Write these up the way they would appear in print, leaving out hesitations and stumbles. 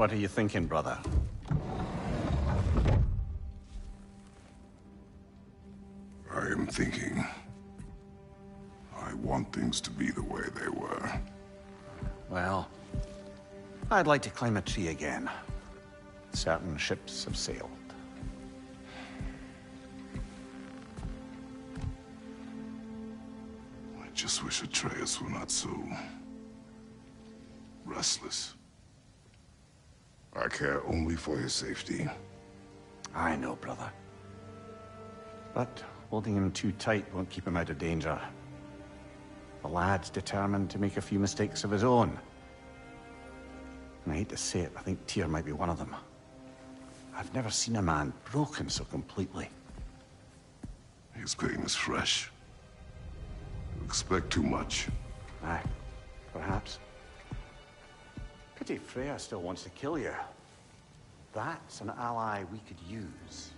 What are you thinking, brother? I am thinking... I want things to be the way they were. Well, I'd like to climb a tree again. Certain ships have sailed. I just wish Atreus were not so... restless. I care only for his safety. I know, brother. But holding him too tight won't keep him out of danger. The lad's determined to make a few mistakes of his own. And I hate to say it, I think Tyr might be one of them. I've never seen a man broken so completely. His pain is fresh. You expect too much. Aye, perhaps. Pity Freya still wants to kill you. That's an ally we could use.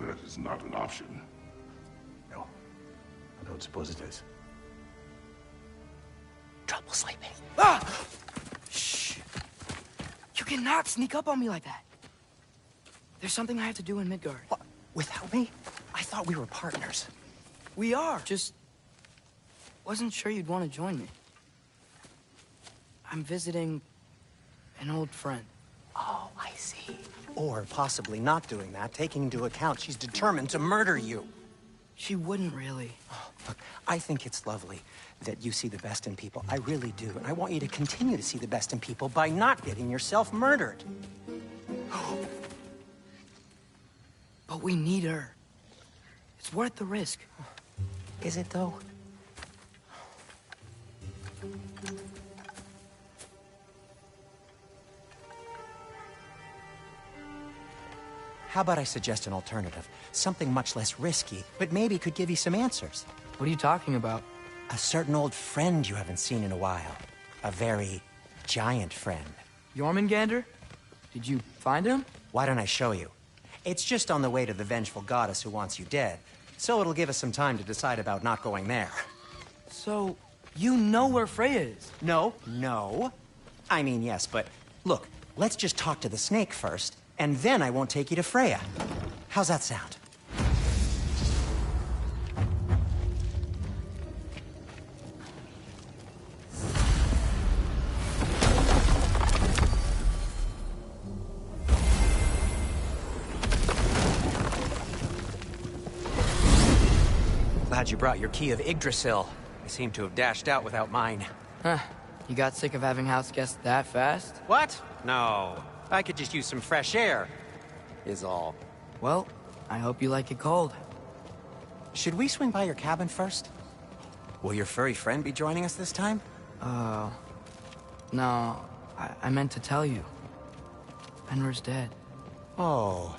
That is not an option. No, I don't suppose it is. Trouble sleeping. Ah! Shh! You cannot sneak up on me like that. There's something I have to do in Midgard. What? Without me? I thought we were partners. We are. Just... wasn't sure you'd want to join me. I'm visiting... an old friend. Oh, I see. Or possibly not doing that, taking into account she's determined to murder you. She wouldn't really. Oh, look, I think it's lovely that you see the best in people. I really do. And I want you to continue to see the best in people by not getting yourself murdered. But we need her. It's worth the risk. Is it, though? How about I suggest an alternative? Something much less risky, but maybe could give you some answers. What are you talking about? A certain old friend you haven't seen in a while. A very giant friend. Jormungandr? Did you find him? Why don't I show you? It's just on the way to the vengeful goddess who wants you dead. So it'll give us some time to decide about not going there. So, you know where Freya is? No. I mean, yes, but look, let's just talk to the snake first, and then I won't take you to Freya. How's that sound? Glad you brought your key of Yggdrasil. I seem to have dashed out without mine. Huh. You got sick of having house guests that fast? What? No. I could just use some fresh air, is all. Well, I hope you like it cold. Should we swing by your cabin first? Will your furry friend be joining us this time? No. I meant to tell you. Fenrir's dead. Oh.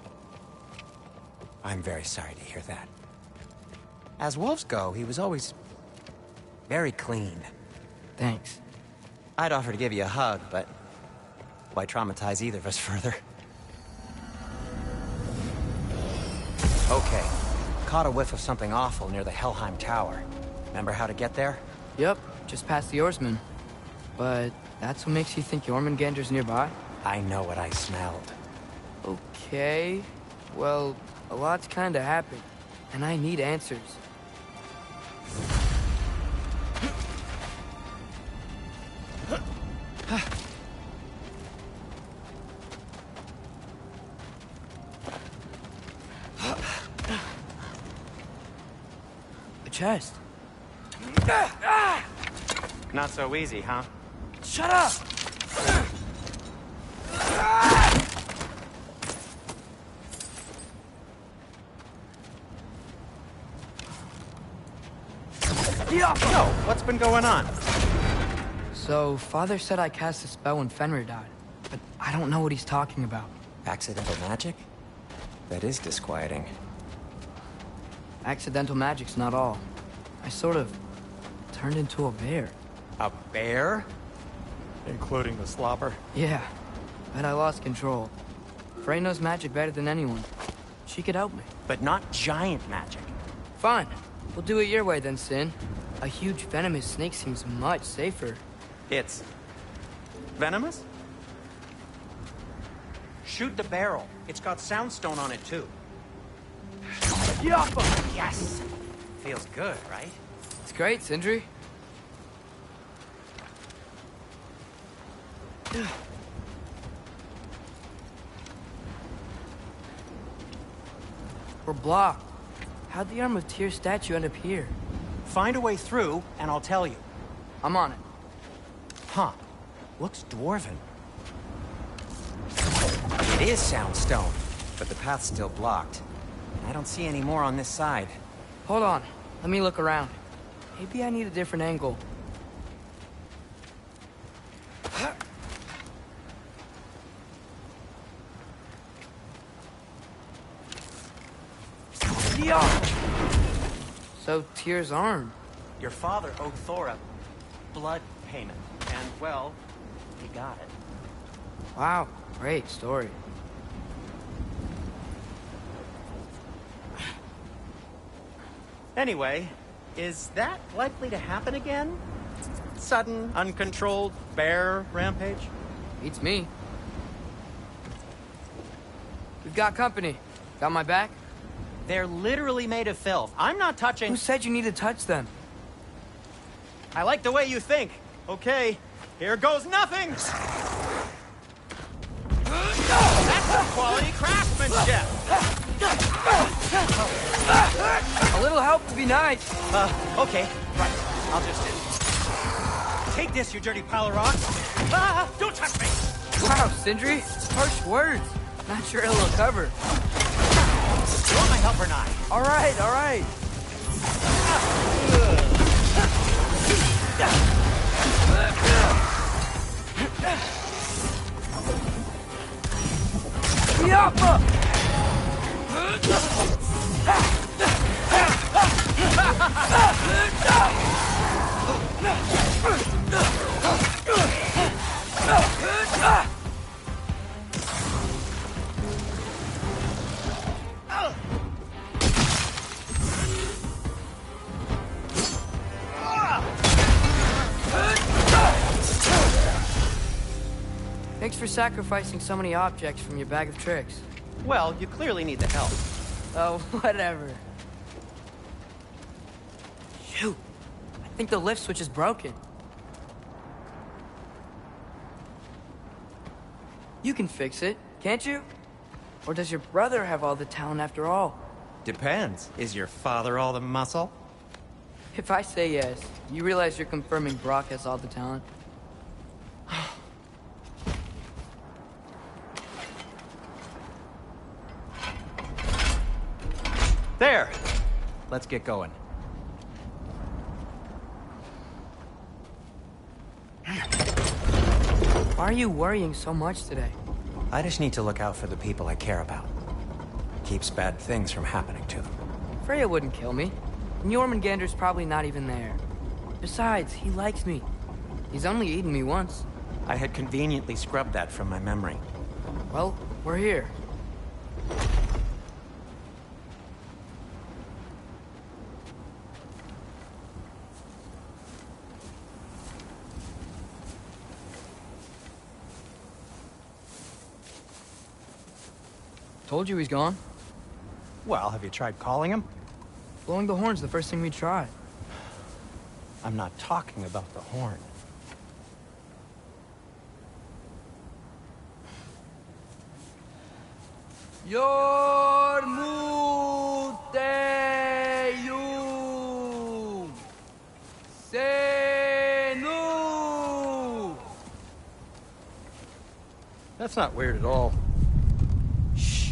I'm very sorry to hear that. As wolves go, he was always very clean. Thanks. I'd offer to give you a hug, but why traumatize either of us further? Okay. Caught a whiff of something awful near the Helheim Tower. Remember how to get there? Yep, just past the oarsman. But that's what makes you think Jormungandr's nearby? I know what I smelled. Okay. Well, a lot's kinda happened, and I need answers. A chest. Not so easy, huh? Shut up! So, what's been going on? So, Father said I cast a spell when Fenrir died, but I don't know what he's talking about. Accidental magic? That is disquieting. Accidental magic's not all. I sort of turned into a bear. A bear? Including the slobber? Yeah, but I lost control. Frey knows magic better than anyone. She could help me. But not giant magic. Fine. We'll do it your way then, Sin. A huge venomous snake seems much safer. It's... venomous? Shoot the barrel. It's got soundstone on it, too. Yappa! Yes! Feels good, right? It's great, Sindri. We're blocked. How'd the Arm of Tyr statue end up here? Find a way through, and I'll tell you. I'm on it. Huh. Looks dwarven. It is soundstone, but the path's still blocked. I don't see any more on this side. Hold on. Let me look around. Maybe I need a different angle. So, Tyr's arm. Your father owed Thor a blood payment, and, well, he got it. Wow, great story. Anyway, is that likely to happen again? Sudden, uncontrolled bear rampage? Beats me. We've got company. Got my back? They're literally made of filth. I'm not touching... Who said you need to touch them? I like the way you think. Okay, here goes nothing! That's some quality craftsmanship! A little help would be nice. Okay, right. I'll just... Take this, you dirty pile of rocks! Ah, don't touch me! Wow, Sindri. Harsh words. Not sure it'll recover. You want my help or not? All right, all right. Yappa! Thanks for sacrificing so many objects from your bag of tricks. Well, you clearly need the help. Oh, whatever. Shoot! I think the lift switch is broken. You can fix it, can't you? Or does your brother have all the talent after all? Depends. Is your father all the muscle? If I say yes, you realize you're confirming Brock has all the talent? There! Let's get going. Why are you worrying so much today? I just need to look out for the people I care about. Keeps bad things from happening to them. Freya wouldn't kill me. And Jormungandr's probably not even there. Besides, he likes me. He's only eaten me once. I had conveniently scrubbed that from my memory. Well, we're here. Told you he's gone. Well, have you tried calling him? Blowing the horn's the first thing we tried. I'm not talking about the horn. Yormuteyum Senu. That's not weird at all. Shh.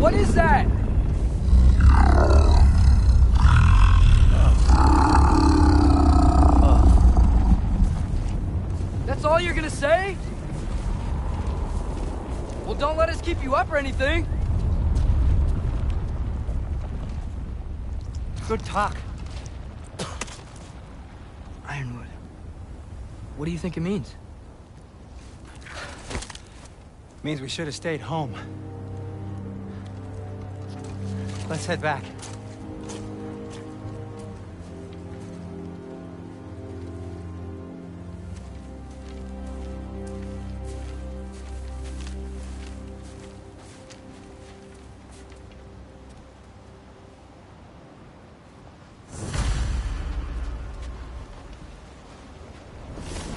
What is that? That's all you're gonna say? Well, don't let us keep you up or anything. Good talk. Ironwood. What do you think it means? Means we should have stayed home. Let's head back.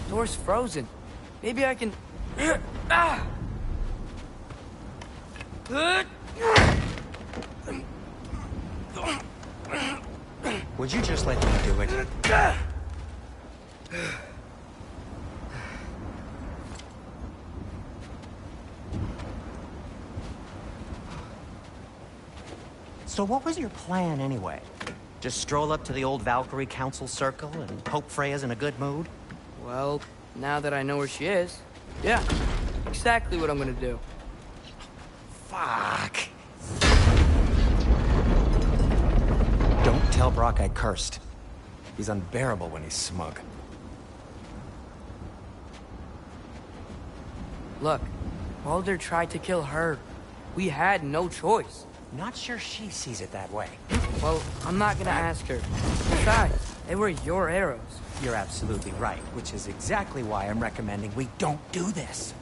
Door's frozen. Maybe I can... Ah! Would you just let me do it? So what was your plan anyway? Just stroll up to the old Valkyrie Council circle and hope Freya's in a good mood? Well, now that I know where she is, yeah, exactly what I'm gonna do. Fuck. Don't tell Brock I cursed. He's unbearable when he's smug. Look, Baldur tried to kill her. We had no choice. Not sure she sees it that way. Well, I'm not gonna ask her. Besides, they were your arrows. You're absolutely right, which is exactly why I'm recommending we don't do this.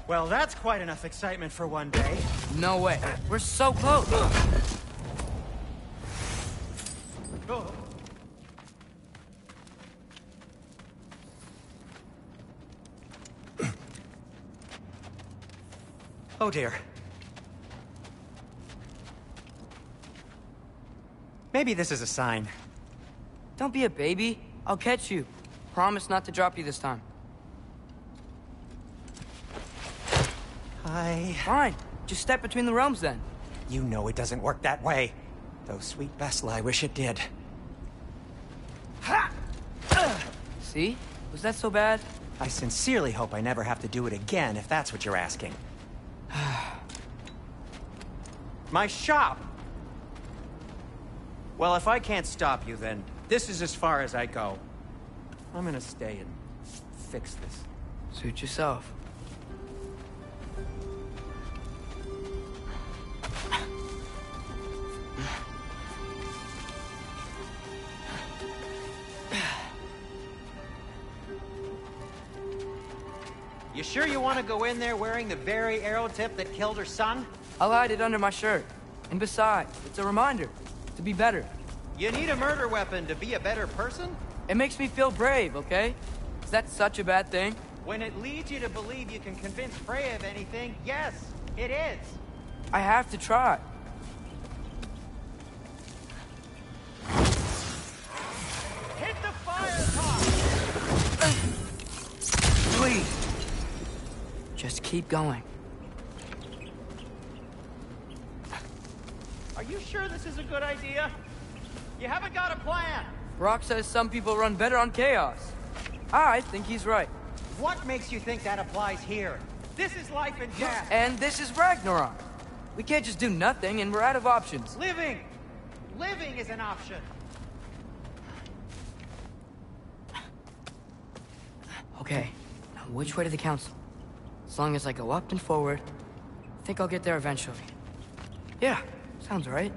Well, that's quite enough excitement for one day. No way. We're so close. Oh dear. Maybe this is a sign. Don't be a baby. I'll catch you. Promise not to drop you this time. Fine. Just step between the realms then. You know it doesn't work that way. Though sweet Bessel, I wish it did. Ha! See? Was that so bad? I sincerely hope I never have to do it again, if that's what you're asking. My shop! Well, if I can't stop you, then this is as far as I go. I'm gonna stay and fix this. Suit yourself. You sure you want to go in there wearing the very arrow tip that killed her son? I'll hide it under my shirt. And besides, it's a reminder to be better. You need a murder weapon to be a better person? It makes me feel brave, okay? Is that such a bad thing? When it leads you to believe you can convince Freya of anything, yes, it is. I have to try. Hit the fire top! Please. Just keep going. Are you sure this is a good idea? You haven't got a plan. Brock says some people run better on chaos. I think he's right. What makes you think that applies here? This is life and death. And this is Ragnarok. We can't just do nothing, and we're out of options. Living! Living is an option. Okay, now which way to the council? As long as I go up and forward, I think I'll get there eventually. Yeah, sounds right.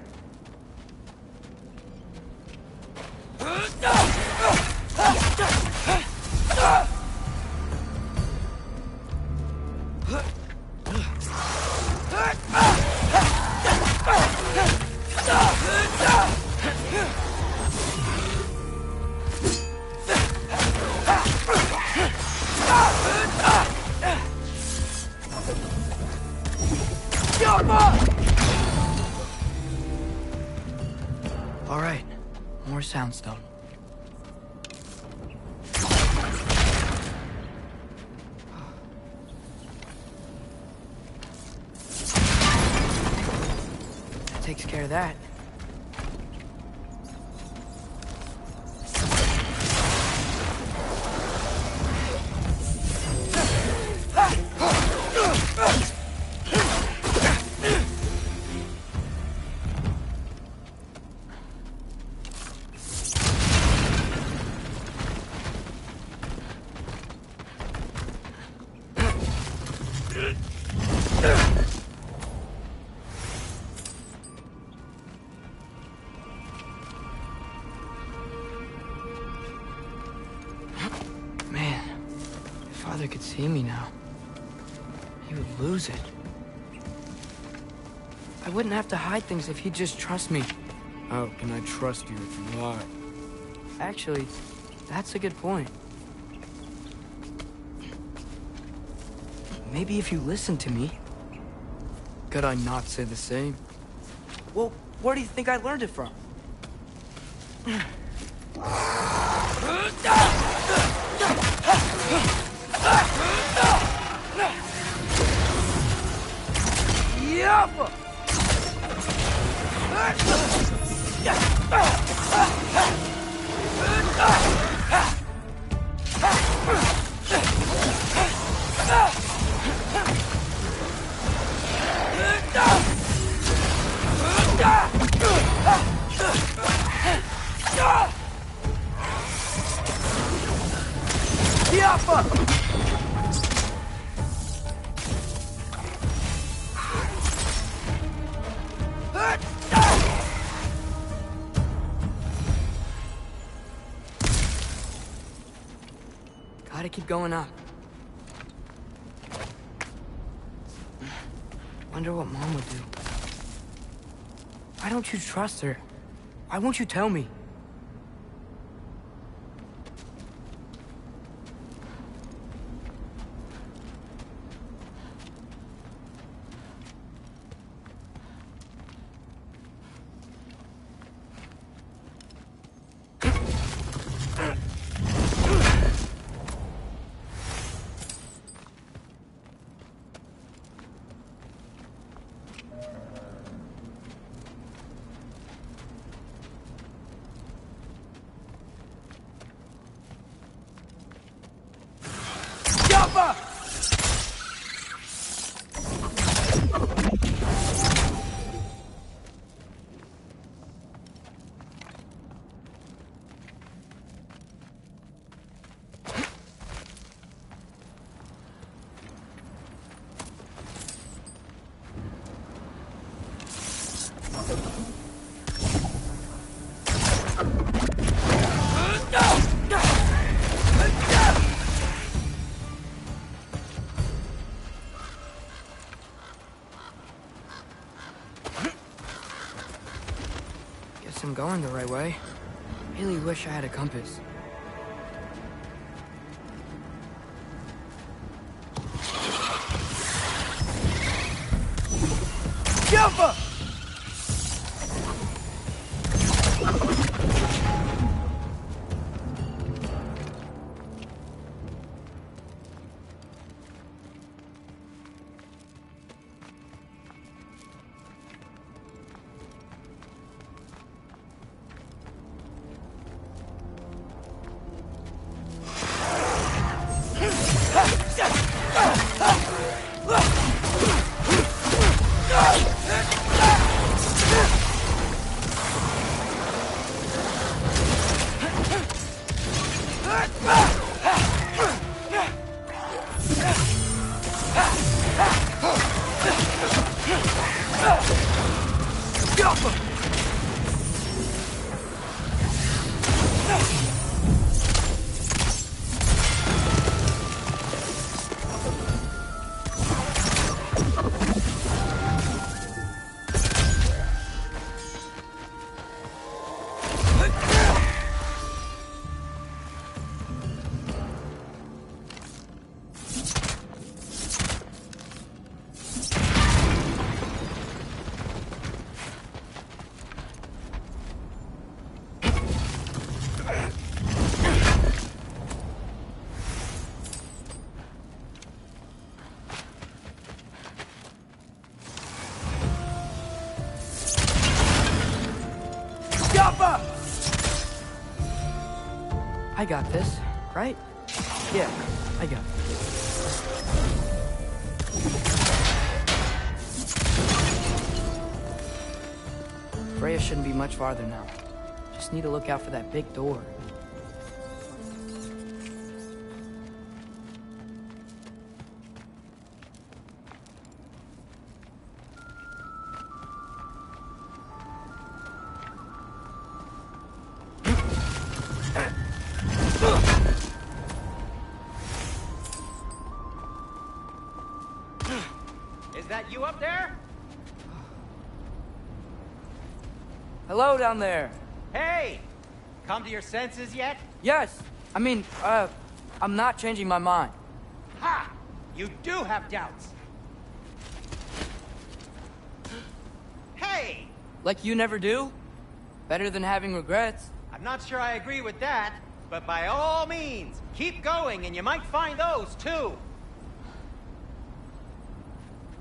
All right, more soundstone. That takes care of that. Man, if Father could see me now, he would lose it. I wouldn't have to hide things if he'd just trust me. How can I trust you if you lie? Actually, that's a good point. Maybe if you listen to me. Could I not say the same? Well, where do you think I learned it from? Gotta keep going up. Wonder what Mom would do. Why don't you trust her? Why won't you tell me? Guess I'm going the right way. Really wish I had a compass. Jumper! I got this, right? Yeah, I got it. Freya shouldn't be much farther now. Just need to look out for that big door. Is that you up there? Hello down there. Hey! Come to your senses yet? Yes, I mean, I'm not changing my mind. Ha! You do have doubts. Hey! Like you never do? Better than having regrets. I'm not sure I agree with that, but by all means, keep going and you might find those too.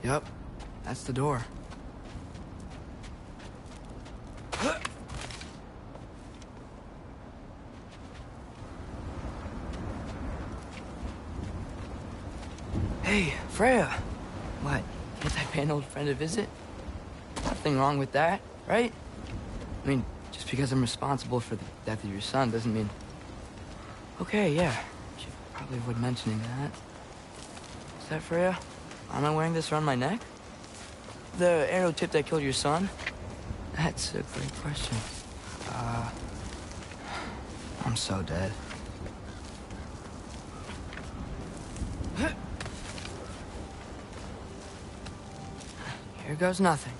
Yep, that's the door. Hey, Freya. What? Can't I pay an old friend a visit? Nothing wrong with that, right? I mean, just because I'm responsible for the death of your son doesn't mean... Okay, yeah. Should probably avoid mentioning that. Is that Freya? Am I wearing this around my neck? The arrow tip that killed your son? That's a great question. I'm so dead. Here goes nothing.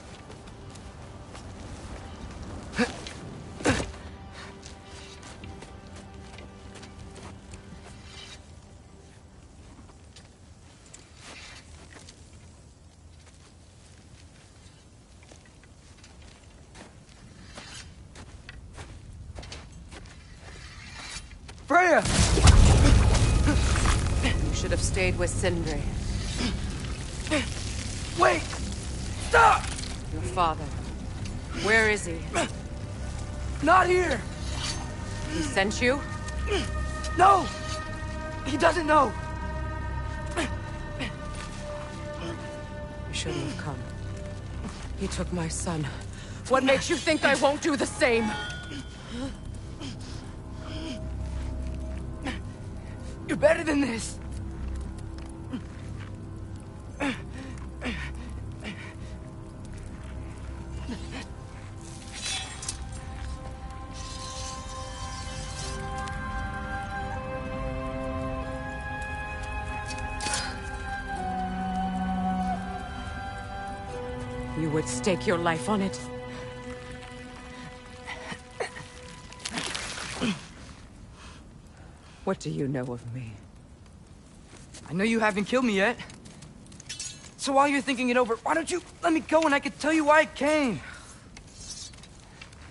Freya! You should have stayed with Sindri. Wait! Stop! Your father. Where is he? Not here! He sent you? No! He doesn't know! You shouldn't have come. He took my son. What makes you think I won't do the same? You're better than this! You would stake your life on it. What do you know of me? I know you haven't killed me yet. So while you're thinking it over, why don't you let me go and I can tell you why I came?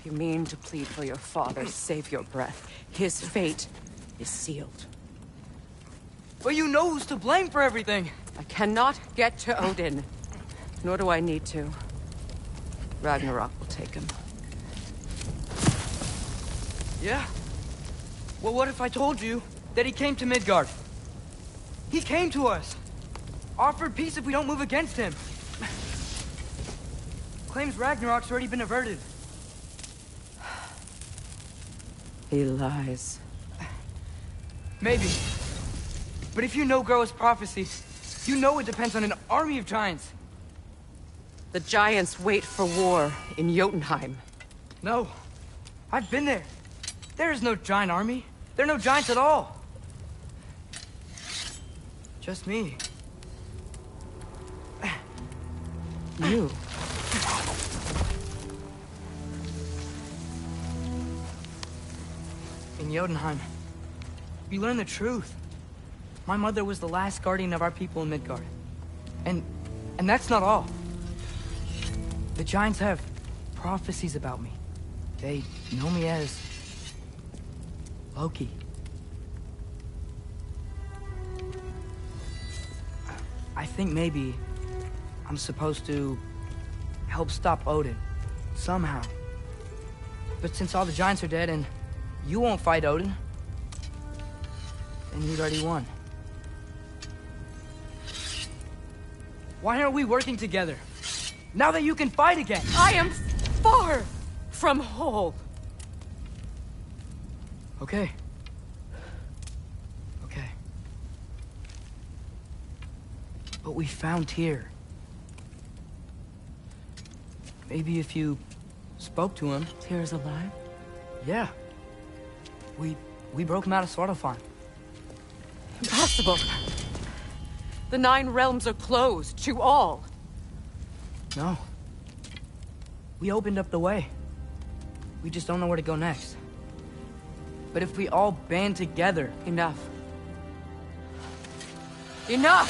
You mean to plead for your father, save your breath. His fate is sealed. But you know who's to blame for everything. I cannot get to Odin. Nor do I need to. Ragnarok will take him. Yeah? Well, what if I told you that he came to Midgard? He came to us. Offered peace if we don't move against him. Claims Ragnarok's already been averted. He lies. Maybe. But if you know Groa's prophecy, you know it depends on an army of giants. The Giants wait for war in Jotunheim. No. I've been there. There is no giant army. There are no giants at all. Just me. You. In Jotunheim, we learn the truth. My mother was the last guardian of our people in Midgard. And that's not all. The giants have prophecies about me. They know me as Loki. I think maybe I'm supposed to help stop Odin, somehow. But since all the giants are dead and you won't fight Odin, then he's already won. Why aren't we working together? Now that you can fight again! I am far from whole. Okay. Okay. But we found Tyr. Maybe if you spoke to him... Tyr's alive? Yeah. We broke him out of Svartalfheim. Impossible. The 9 realms are closed to all. No. We opened up the way. We just don't know where to go next. But if we all band together... Enough. Enough!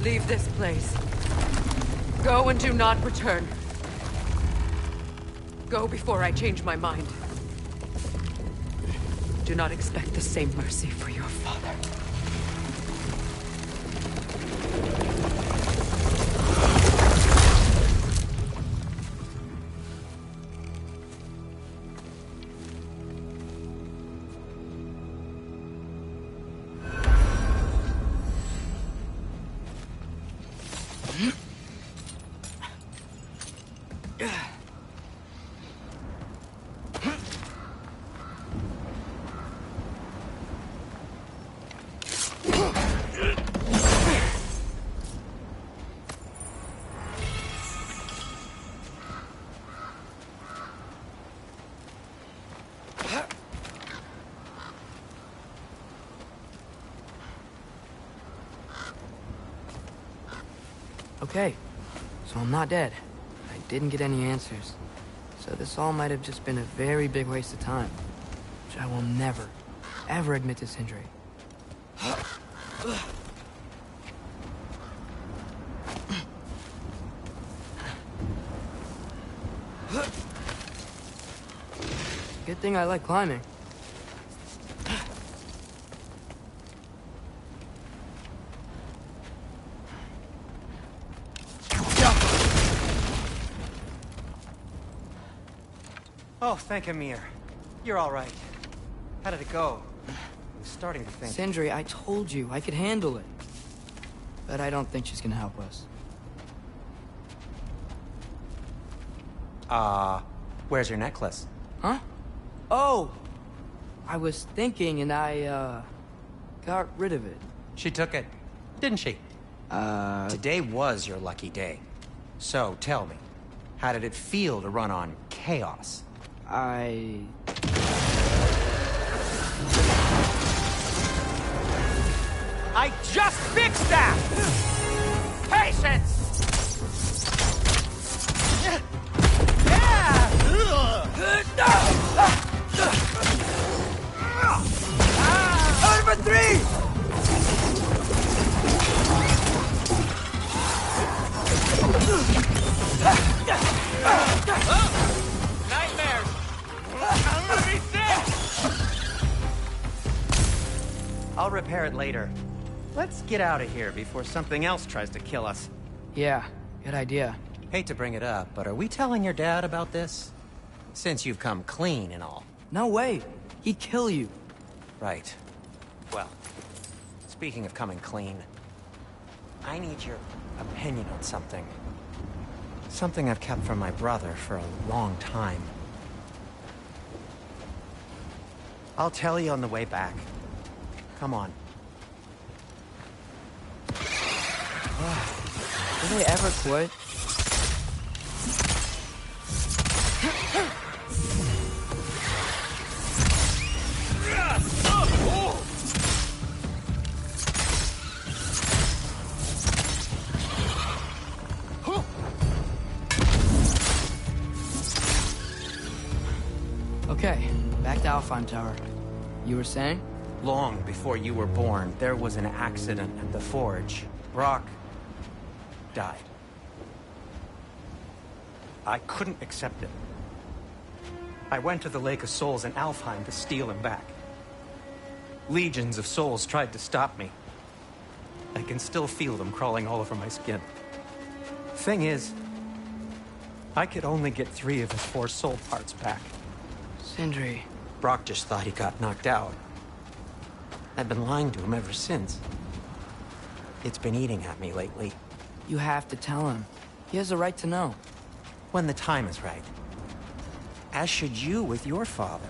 Leave this place. Go and do not return. Go before I change my mind. Do not expect the same mercy for your father. Okay, so I'm not dead. I didn't get any answers. So this all might have just been a very big waste of time. Which I will never, ever admit to Sindri. Good thing I like climbing. Oh, thank Amir. You're all right. How did it go? I was starting to think... Sindri, I told you I could handle it. But I don't think she's gonna help us. Where's your necklace? Huh? Oh! I was thinking and I, got rid of it. She took it, didn't she? Today was your lucky day. So, tell me, how did it feel to run on chaos? I just fixed that! Patience! Over 3! Nightmares! I'm gonna be sick! I'll repair it later. Let's get out of here before something else tries to kill us. Yeah, good idea. Hate to bring it up, but are we telling your dad about this? Since you've come clean and all. No way. He'd kill you. Right. Well, speaking of coming clean, I need your opinion on something. Something I've kept from my brother for a long time. I'll tell you on the way back. Come on. Do they ever quit? Okay, back to Alfheim Tower. You were saying? Long before you were born, there was an accident at the forge. Brock died. I couldn't accept it. I went to the Lake of Souls in Alfheim to steal him back. Legions of souls tried to stop me. I can still feel them crawling all over my skin. Thing is, I could only get 3 of his 4 soul parts back. Sindri. Brock just thought he got knocked out. I've been lying to him ever since. It's been eating at me lately. You have to tell him. He has a right to know. When the time is right. As should you with your father.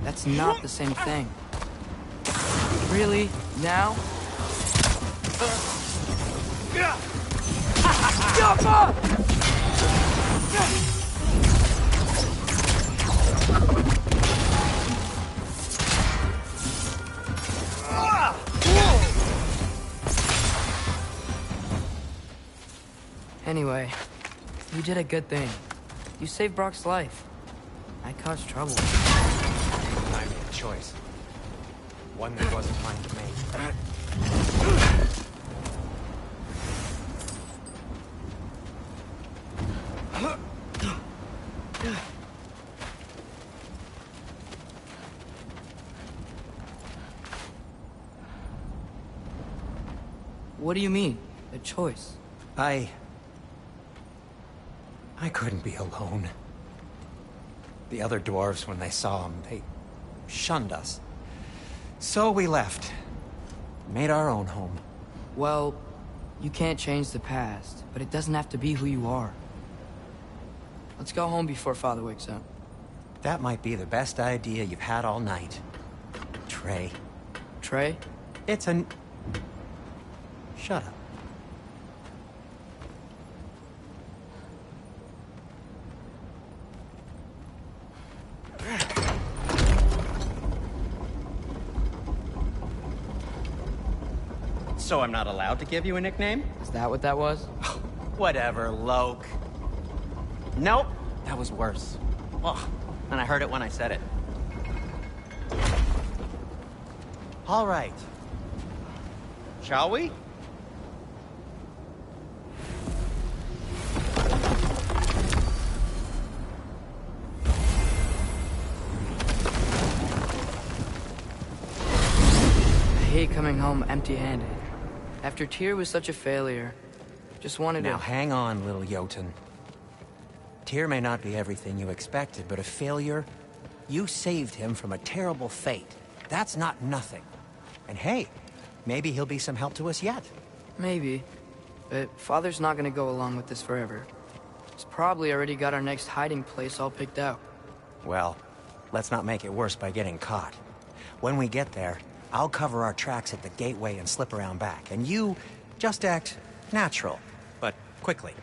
That's not the same thing. Really? Now? Anyway, you did a good thing. You saved Brock's life. I caused trouble. I made a choice. One that wasn't mine to make. What do you mean? A choice? I couldn't be alone. The other dwarves, when they saw him, they shunned us. So we left. Made our own home. Well, you can't change the past, but it doesn't have to be who you are. Let's go home before Father wakes up. That might be the best idea you've had all night. Trey. Trey? It's an... Shut up. So I'm not allowed to give you a nickname? Is that what that was? Whatever, Loke. Nope, that was worse. Ugh, and I heard it when I said it. All right. Shall we? I hate coming home empty-handed. After Tyr was such a failure, just wanted Now to... hang on, little Jotun. Tyr may not be everything you expected, but a failure? You saved him from a terrible fate. That's not nothing. And hey, maybe he'll be some help to us yet. Maybe. But Father's not gonna go along with this forever. He's probably already got our next hiding place all picked out. Well, let's not make it worse by getting caught. When we get there, I'll cover our tracks at the gateway and slip around back. And you just act natural, but quickly.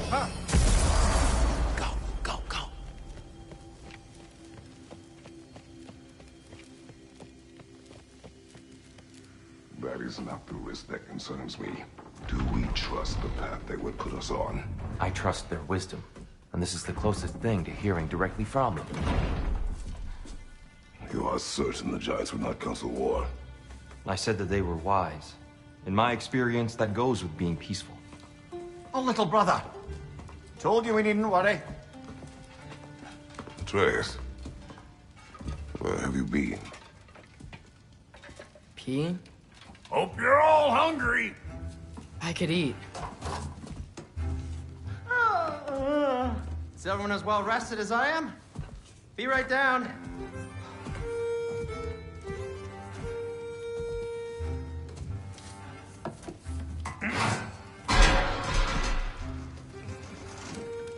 Huh. Go, go, go. That is not the risk that concerns me. Do we trust the path they would put us on? I trust their wisdom, and this is the closest thing to hearing directly from them. You are certain the Giants would not counsel war? I said that they were wise. In my experience, that goes with being peaceful. Oh, little brother. Told you we needn't worry. Atreus, where have you been? Peeing? Hope you're all hungry! I could eat. Is everyone as well rested as I am? Be right down.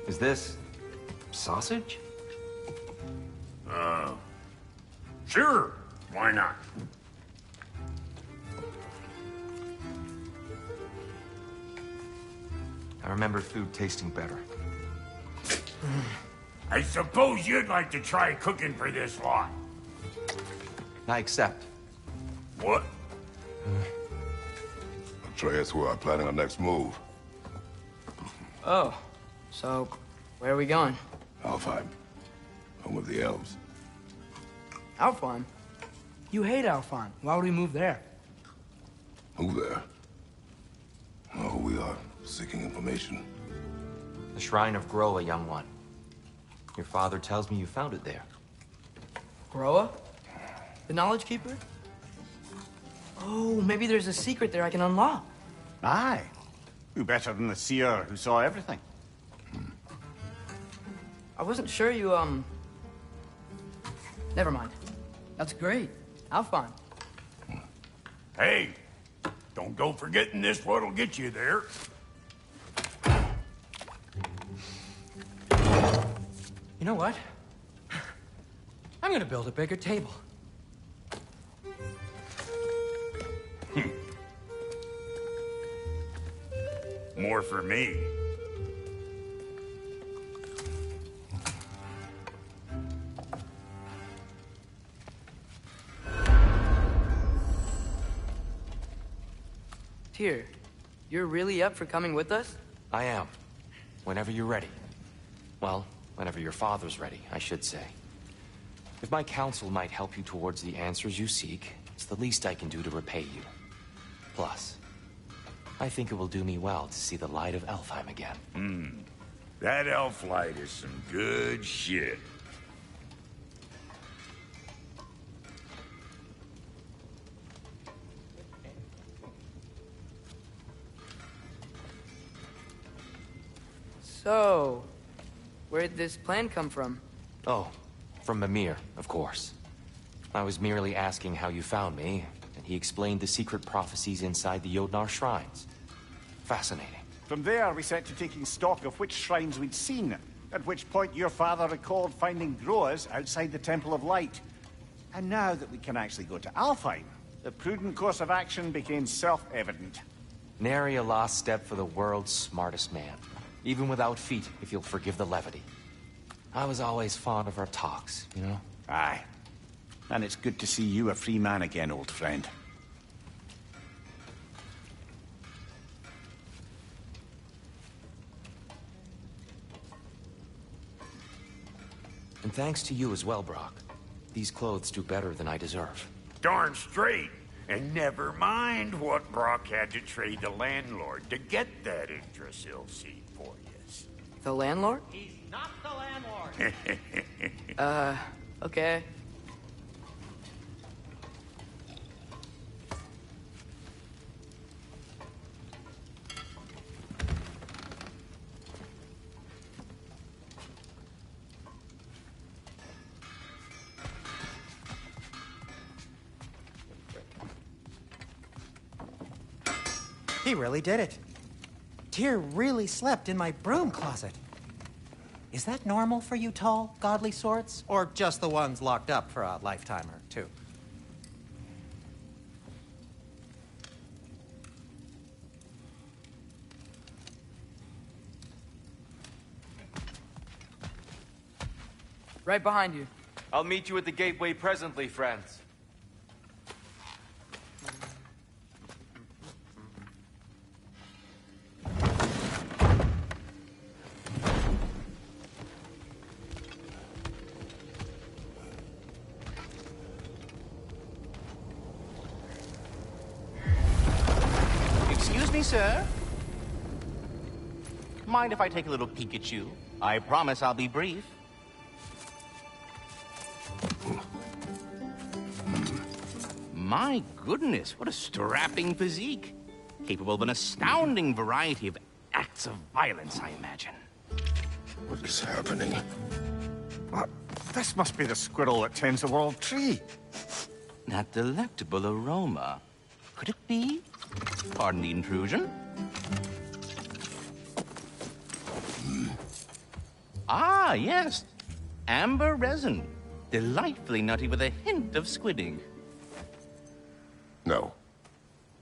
Is this Sausage? Sure. Why not? I remember food tasting better. I suppose you'd like to try cooking for this lot. I accept. What? Atreus, we are planning our next move. Oh, so where are we going? Alfheim. Home of the elves. Alfheim? You hate Alfheim. Why would we move there? Who there? Oh, we are seeking information. The Shrine of Groa, young one. Your father tells me you found it there. Groa? The Knowledge Keeper? Oh, maybe there's a secret there I can unlock. Aye. Who better than the seer who saw everything? I wasn't sure you, Never mind. That's great. Alfheim. Hey, don't go forgetting this what'll get you there. You know what? I'm gonna build a bigger table. More for me. Tyr, you're really up for coming with us? I am. Whenever you're ready. Well, whenever your father's ready, I should say. If my counsel might help you towards the answers you seek, it's the least I can do to repay you. Plus, I think it will do me well to see the light of Alfheim again. That elf light is some good shit. So, where'd this plan come from? Oh, from Mimir, of course. I was merely asking how you found me, and he explained the secret prophecies inside the Jotnar shrines. Fascinating. From there, we set to taking stock of which shrines we'd seen, at which point your father recalled finding Groas outside the Temple of Light. And now that we can actually go to Alfheim, the prudent course of action became self-evident. Nary a lost step for the world's smartest man. Even without feet, if you'll forgive the levity. I was always fond of our talks, you know? Aye. And it's good to see you a free man again, old friend. And thanks to you as well, Brock. These clothes do better than I deserve. Darn straight. And never mind what Brock had to trade the landlord to get that Yggdrasil seed for you. The landlord? He's not the landlord. Okay. He really did it. Tyr really slept in my broom closet. Is that normal for you tall, godly sorts? Or just the ones locked up for a lifetime or two? Right behind you. I'll meet you at the gateway presently, friends. Excuse me, sir. Mind if I take a little peek at you? I promise I'll be brief. My goodness, what a strapping physique. Capable of an astounding variety of acts of violence, I imagine. What is happening? What? This must be the squirrel that tends the world tree. That delectable aroma. Could it be? Pardon the intrusion. Ah, yes. Amber resin. Delightfully nutty with a hint of squidding. No.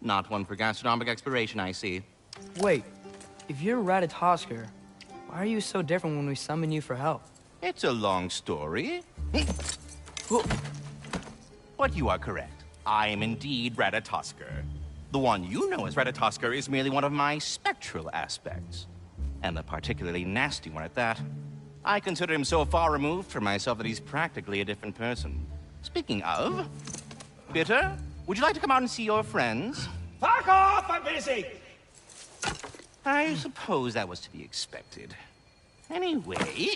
Not one for gastronomic exploration, I see. Wait, if you're Ratatosker, why are you so different when we summon you for help? It's a long story. But you are correct. I am indeed Ratatosker. The one you know as Ratatosker is merely one of my spectral aspects. And a particularly nasty one at that. I consider him so far removed from myself that he's practically a different person. Speaking of... Bitter, would you like to come out and see your friends? Fuck off! I'm busy! I suppose that was to be expected. Anyway...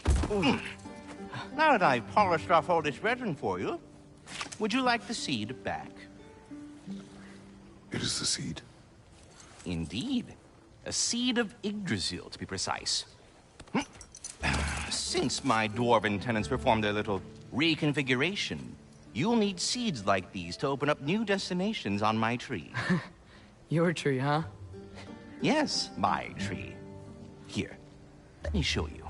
Now that I've polished off all this resin for you, would you like the seed back? It is the seed. Indeed. A seed of Yggdrasil, to be precise. Since my dwarven tenants performed their little reconfiguration, you'll need seeds like these to open up new destinations on my tree. Your tree, huh? Yes, my tree. Here, let me show you.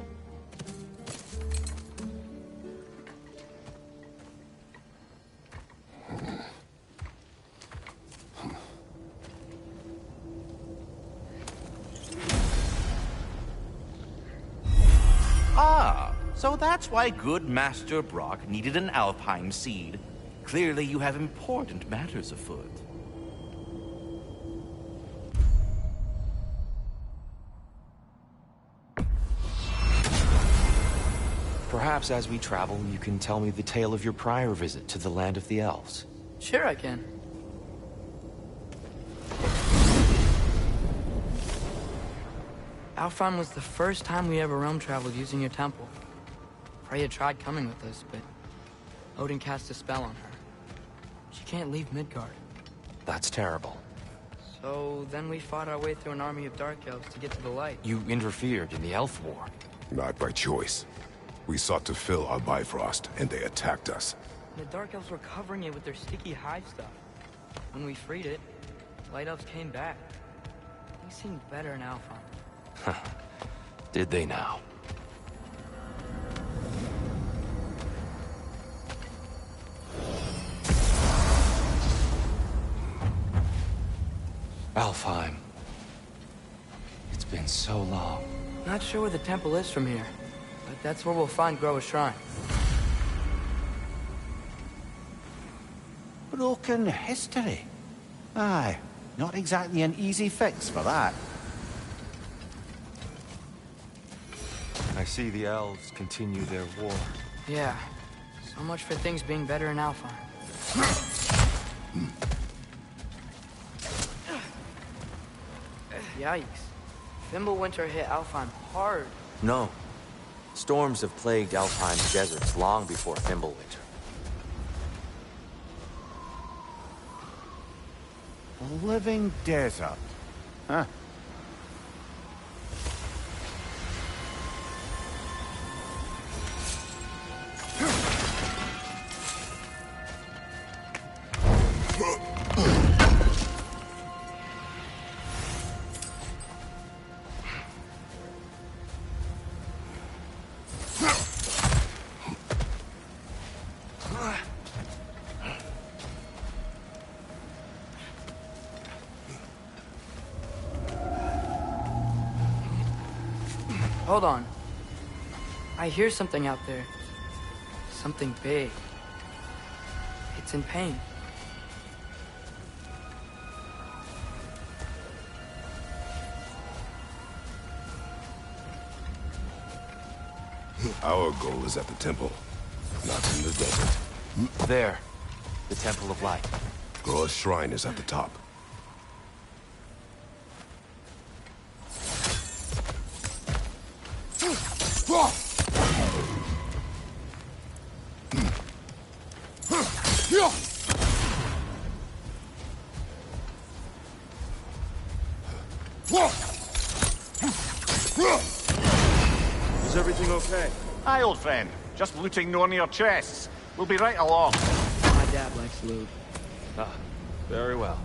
Ah, so that's why good Master Brock needed an Alfheim seed. Clearly you have important matters afoot. Perhaps as we travel, you can tell me the tale of your prior visit to the land of the elves. Sure I can. Alfheim was the first time we ever realm traveled using your temple. Freya tried coming with us, but Odin cast a spell on her. She can't leave Midgard. That's terrible. So then we fought our way through an army of dark elves to get to the light. You interfered in the elf war. Not by choice. We sought to fill our Bifrost, and they attacked us. The dark elves were covering it with their sticky hive stuff. When we freed it, light elves came back. Things seemed better in Alfheim. Did they now? Alfheim. It's been so long. Not sure where the temple is from here, but that's where we'll find Groa's shrine. Broken history. Aye, not exactly an easy fix for that. I see the elves continue their war. Yeah, so much for things being better in Alfheim. Yikes. Fimbulwinter hit Alfheim hard. No. Storms have plagued Alfheim's deserts long before Fimbulwinter. A living desert. Huh. Hold on. I hear something out there. Something big. It's in pain. Our goal is at the temple, not in the desert. There. The Temple of Light. Groa's shrine is at the top. Is everything okay? Aye, old friend. Just looting no near chests. We'll be right along. My dad likes loot. Ah, very well.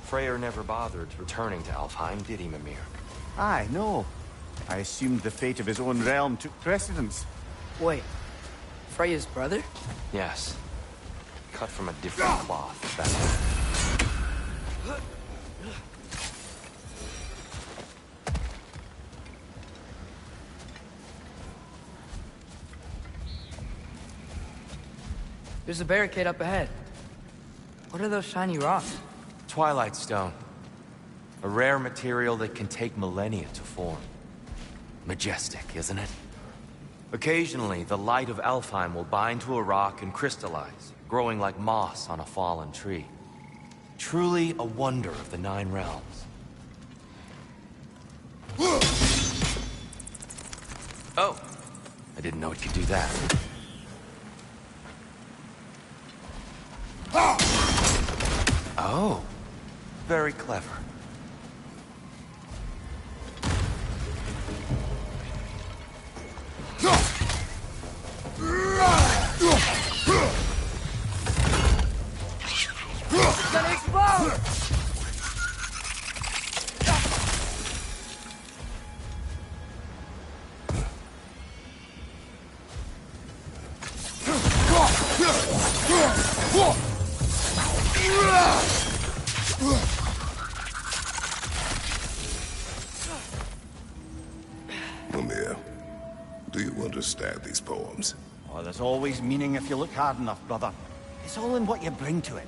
Freyr never bothered returning to Alfheim, did he, Mimir? Aye, no. I assumed the fate of his own realm took precedence. Wait, Freya's brother? Yes. Cut from a different cloth, that's all. There's a barricade up ahead. What are those shiny rocks? Twilight Stone. A rare material that can take millennia to form. Majestic, isn't it? Occasionally, the light of Alfheim will bind to a rock and crystallize, growing like moss on a fallen tree. Truly a wonder of the Nine Realms. Oh, I didn't know it could do that. Oh, very clever. It's gonna explode! Mimir, do you understand these poems? Oh, there's always meaning if you look hard enough, brother. It's all in what you bring to it.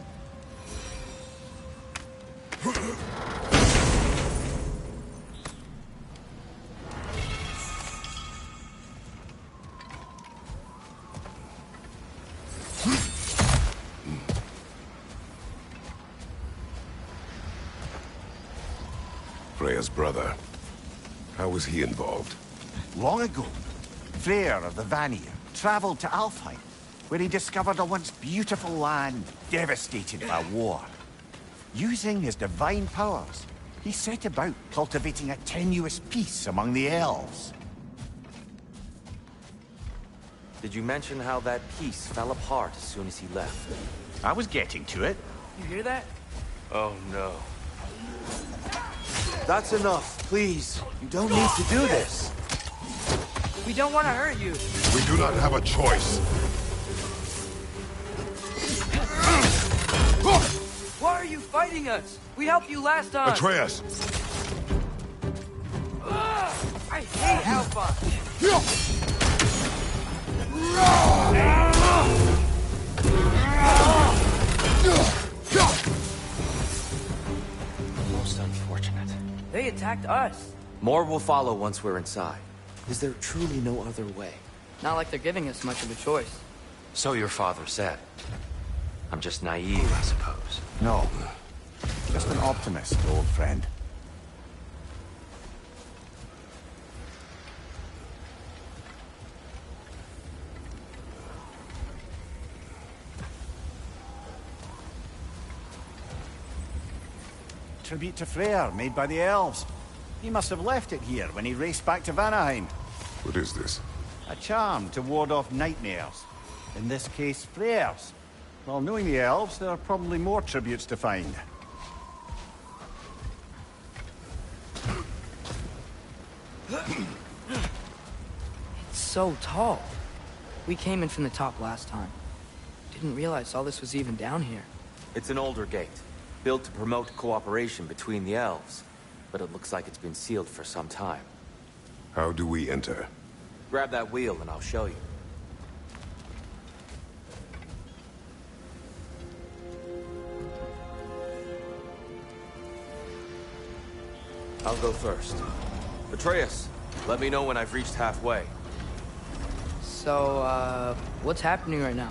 Freya's brother. How was he involved? Long ago, Freyr of the Vanir traveled to Alfheim, where he discovered a once beautiful land devastated by war. Using his divine powers, he set about cultivating a tenuous peace among the elves. Did you mention how that peace fell apart as soon as he left? I was getting to it. You hear that? Oh no. That's enough, please. You don't need to do this. We don't want to hurt you. We do not have a choice. Why are you fighting us? We helped you last time. Atreus! I hate Alpha. Most unfortunate. They attacked us. More will follow once we're inside. Is there truly no other way? Not like they're giving us much of a choice. So your father said. I'm just naive, I suppose. No. Just an optimist, old friend. Tribute to Freyr, made by the elves. He must have left it here when he raced back to Vanaheim. What is this? A charm to ward off nightmares. In this case, Freyr's. Well, knowing the elves, there are probably more tributes to find. It's so tall. We came in from the top last time. Didn't realize all this was even down here. It's an older gate, built to promote cooperation between the elves. But it looks like it's been sealed for some time. How do we enter? Grab that wheel and I'll show you. I'll go first. Atreus, let me know when I've reached halfway. So, what's happening right now?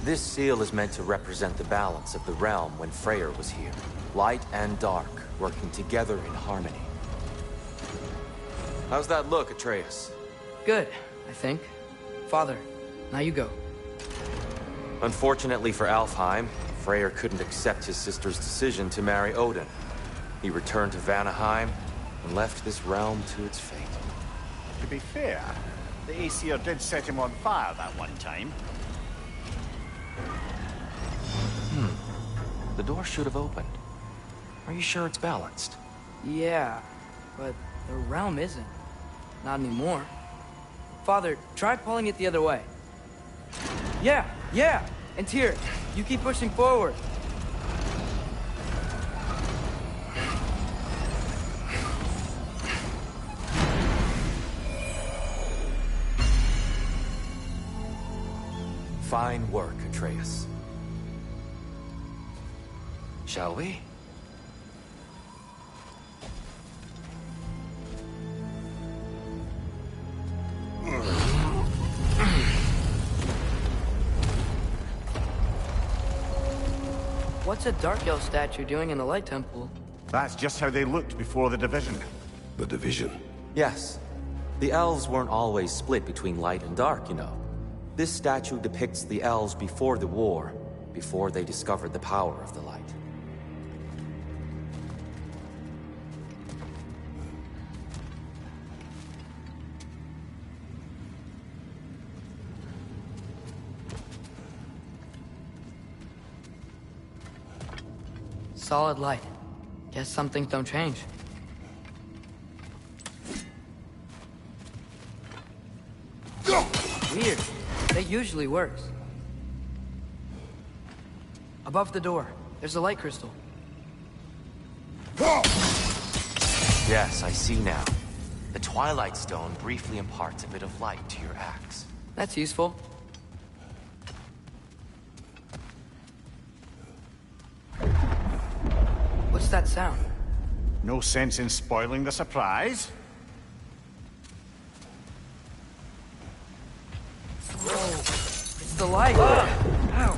This seal is meant to represent the balance of the realm when Freyr was here. Light and dark, working together in harmony. How's that look, Atreus? Good, I think. Father, now you go. Unfortunately for Alfheim, Freyr couldn't accept his sister's decision to marry Odin. He returned to Vanaheim, and left this realm to its fate. To be fair, the Aesir did set him on fire that one time. The door should have opened. Are you sure it's balanced? Yeah, but the realm isn't. Not anymore. Father, try pulling it the other way. Yeah! And Tyr, you keep pushing forward. Fine work, Atreus. Shall we? What's a Dark Elf statue doing in the Light Temple? That's just how they looked before the division. The division. Yes. The elves weren't always split between light and dark, you know. This statue depicts the elves before the war, before they discovered the power of the light. Solid light. Guess some things don't change. Weird. That usually works. Above the door, there's a light crystal. Yes, I see now. The Twilight Stone briefly imparts a bit of light to your axe. That's useful. What's that sound? No sense in spoiling the surprise. Whoa, it's the light. Ow.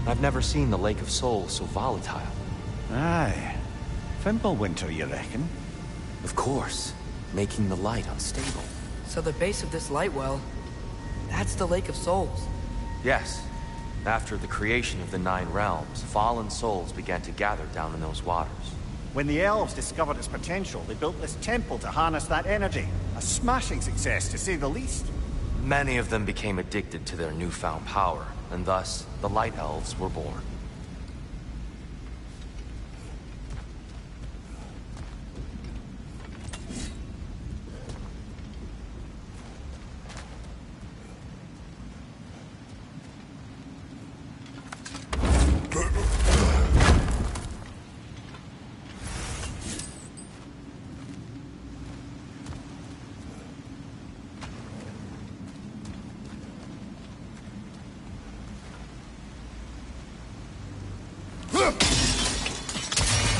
I've never seen the Lake of Souls so volatile. Aye. Fimbulwinter, you reckon? Of course, making the light unstable. So the base of this light well, that's the Lake of Souls. Yes. After the creation of the Nine Realms, fallen souls began to gather down in those waters. When the elves discovered its potential, they built this temple to harness that energy. A smashing success, to say the least. Many of them became addicted to their newfound power, and thus, the Light Elves were born.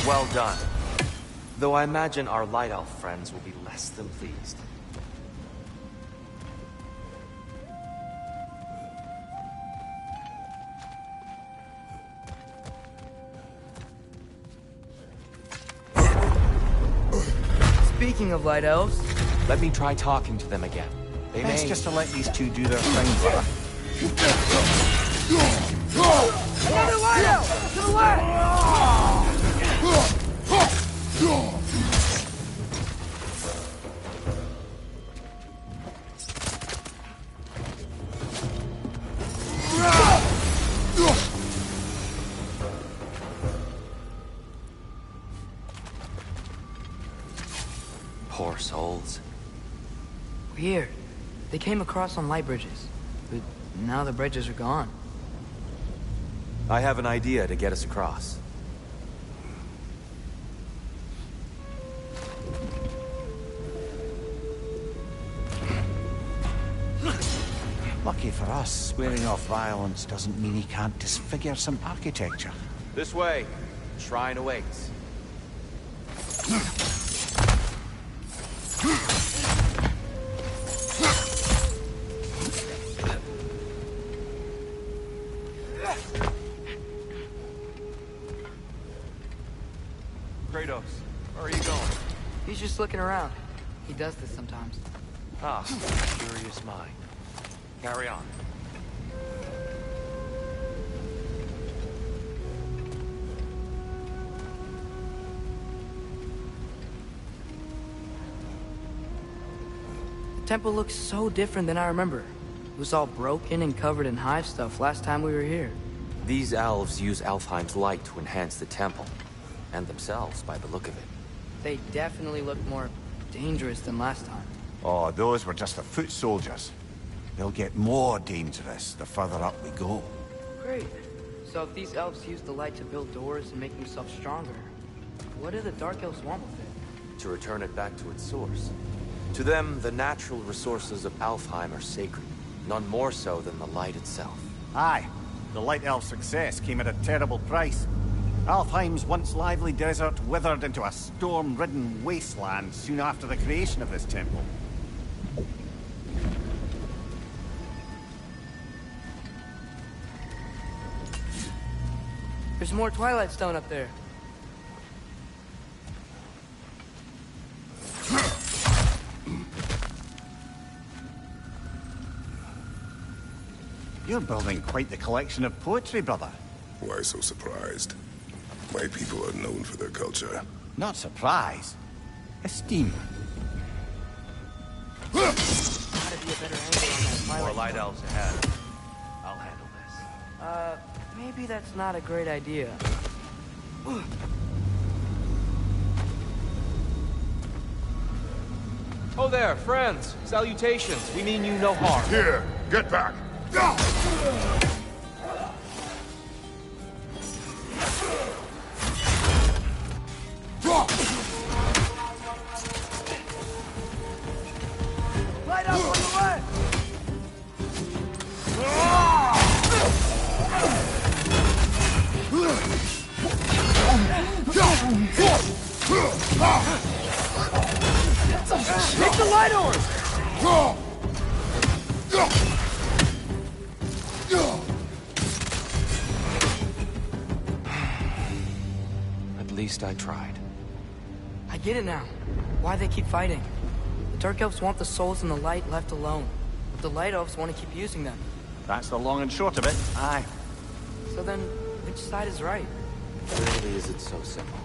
Well done. Though I imagine our Light Elf friends will be less than pleased. Speaking of Light Elves... Let me try talking to them again. They Best may... just to let these two do their thing, brother. Another Light Elf! To the left! Poor souls. Weird. They came across on light bridges, but now the bridges are gone. I have an idea to get us across. Lucky for us, swearing off violence doesn't mean he can't disfigure some architecture. This way. Shrine awaits. Kratos, where are you going? He's just looking around. He does this sometimes. Ah, curious mind. Carry on. temple looks so different than I remember. It was all broken and covered in hive stuff last time we were here. These elves use Alfheim's light to enhance the temple. And themselves, by the look of it. They definitely look more dangerous than last time. Oh, those were just the foot soldiers. They'll get more dangerous the further up we go. Great. So if these elves use the light to build doors and make themselves stronger, what do the Dark Elves want with it? To return it back to its source. To them, the natural resources of Alfheim are sacred. None more so than the light itself. Aye. The Light Elf's success came at a terrible price. Alfheim's once lively desert withered into a storm-ridden wasteland soon after the creation of this temple. There's more Twilight Stone up there. You're building quite the collection of poetry, brother. Why so surprised? My people are known for their culture. Not surprise. Esteem. Gotta be a better angle on that More Twilight light Stone. elves ahead. I'll handle this. Maybe that's not a great idea. Oh there, friends. Salutations. We mean you no harm. Here, get back! Light up on the left! Take the light orb! At least I tried. I get it now. Why they keep fighting. The Dark Elves want the souls and the light left alone. But the Light Elves want to keep using them. That's the long and short of it. Aye. So then, which side is right? Rarely is it so simple.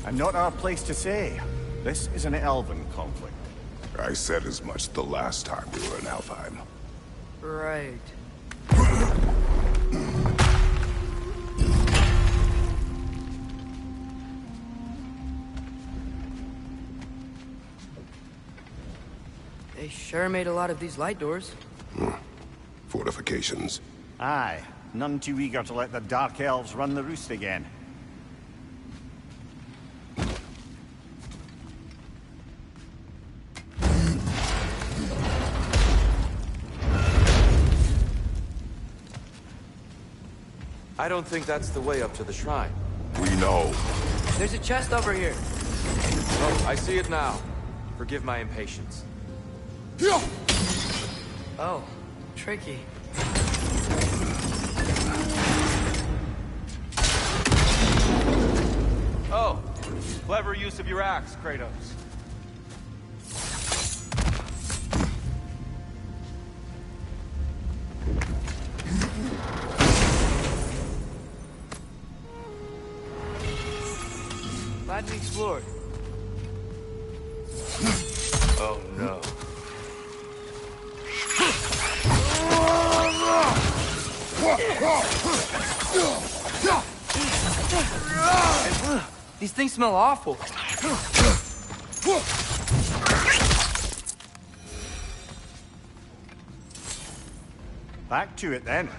And not our place to say. This is an elven conflict. I said as much the last time we were in Alfheim. Right. They sure made a lot of these light doors. Fortifications. Aye. None too eager to let the Dark Elves run the roost again. I don't think that's the way up to the shrine. We know. There's a chest over here. Oh, I see it now. Forgive my impatience. Oh, tricky. Oh, clever use of your axe, Kratos. Glad we explored. Oh no. These things smell awful. Back to it then.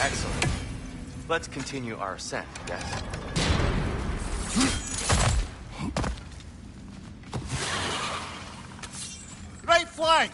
Excellent. Let's continue our ascent, yes? Right flank!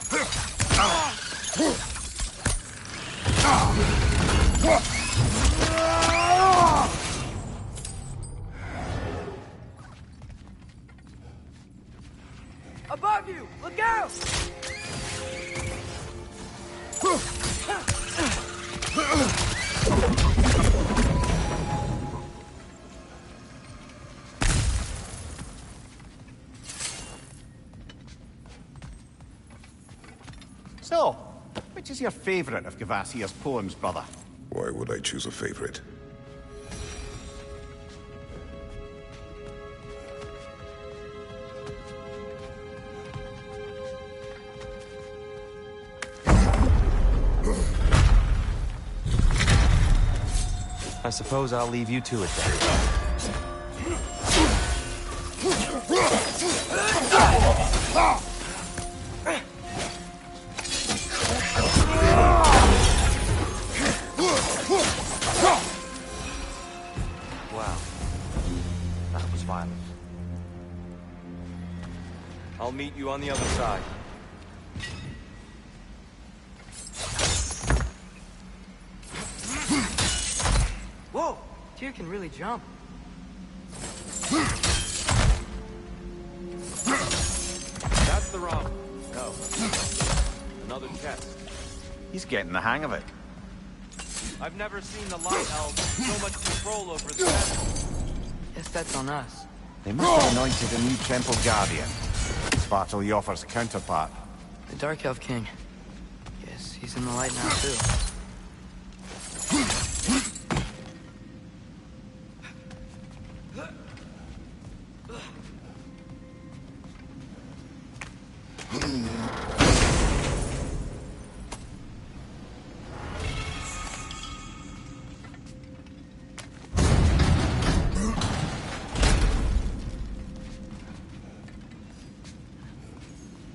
So, which is your favorite of Gavassia's poems, brother? Why would I choose a favorite? I suppose I'll leave you to it then. Wow. That was violent. I'll meet you on the other side. Whoa! Tyr can really jump. That's the rum. No. Another chest. He's getting the hang of it. I've never seen the Light Elves with so much control over the temple. Guess that's on us. They must have anointed a new temple guardian. Svartal Jofr's counterpart. The Dark Elf King. Yes, he's in the light now, too.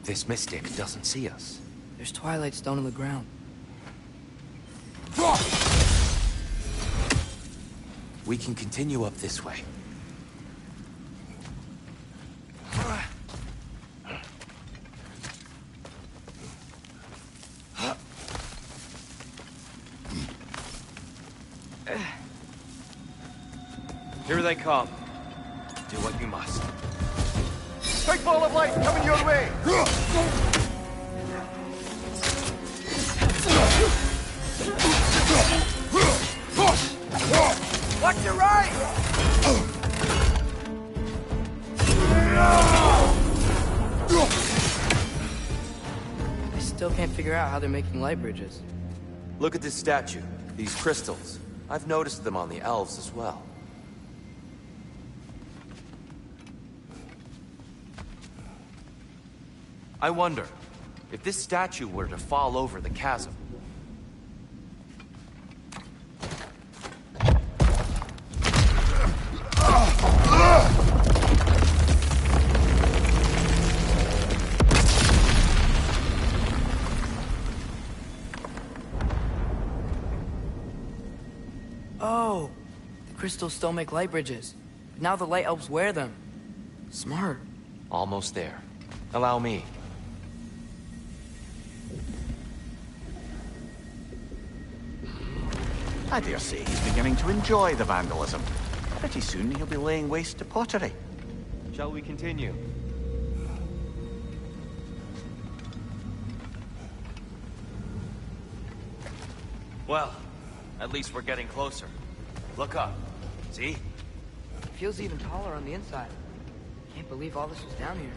This mystic doesn't see us. There's Twilight Stone on the ground. We can continue up this way. Here they come. Do what you must. Big ball of light coming your way! Watch your right! I still can't figure out how they're making light bridges. Look at this statue. These crystals. I've noticed them on the elves as well. I wonder, if this statue were to fall over the chasm. Oh! The crystals still make light bridges. But now the light elves wear them. Smart. Almost there. Allow me. I dare say he's beginning to enjoy the vandalism. Pretty soon he'll be laying waste to pottery. Shall we continue? Well, at least we're getting closer. Look up. See? It feels even taller on the inside. Can't believe all this was down here.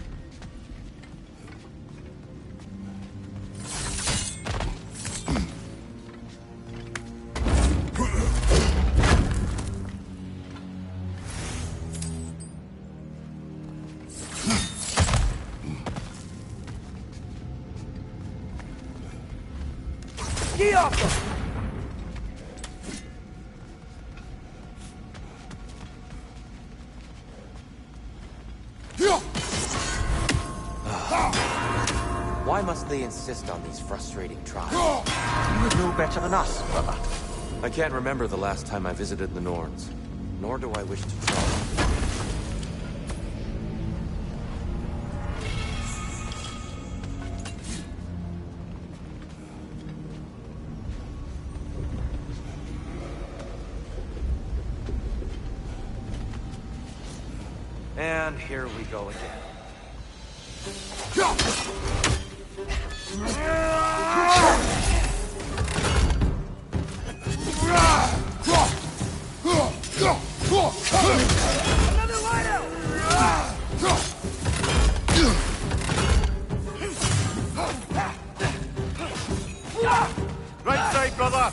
Get off them! Why must they insist on these frustrating trials? You would know better than us, brother. I can't remember the last time I visited the Norns, nor do I wish to try. And here we go again. Another light out! brother!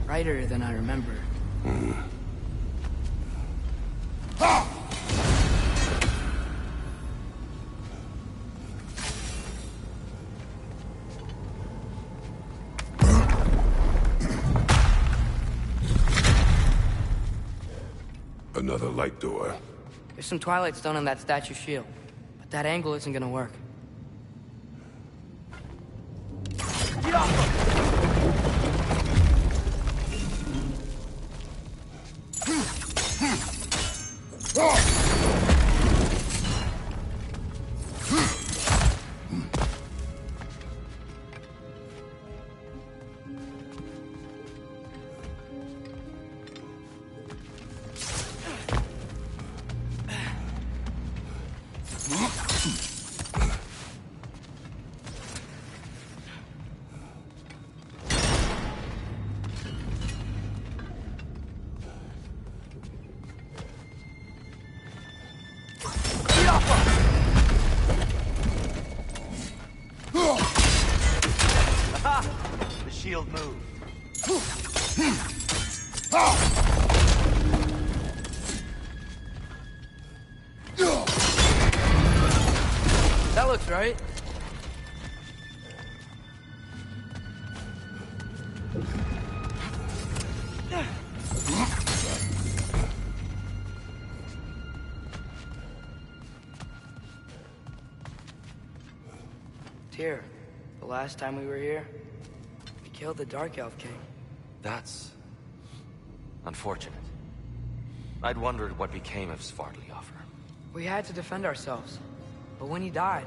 Brighter than I remember. Another light door. There's some Twilight Stone on that statue shield, but that angle isn't gonna work. Get off him! The shield moved. That looks right. Tyr, the last time we were here, we killed the Dark Elf King. That's unfortunate. I'd wondered what became of Svartalfheim. We had to defend ourselves. But when he died,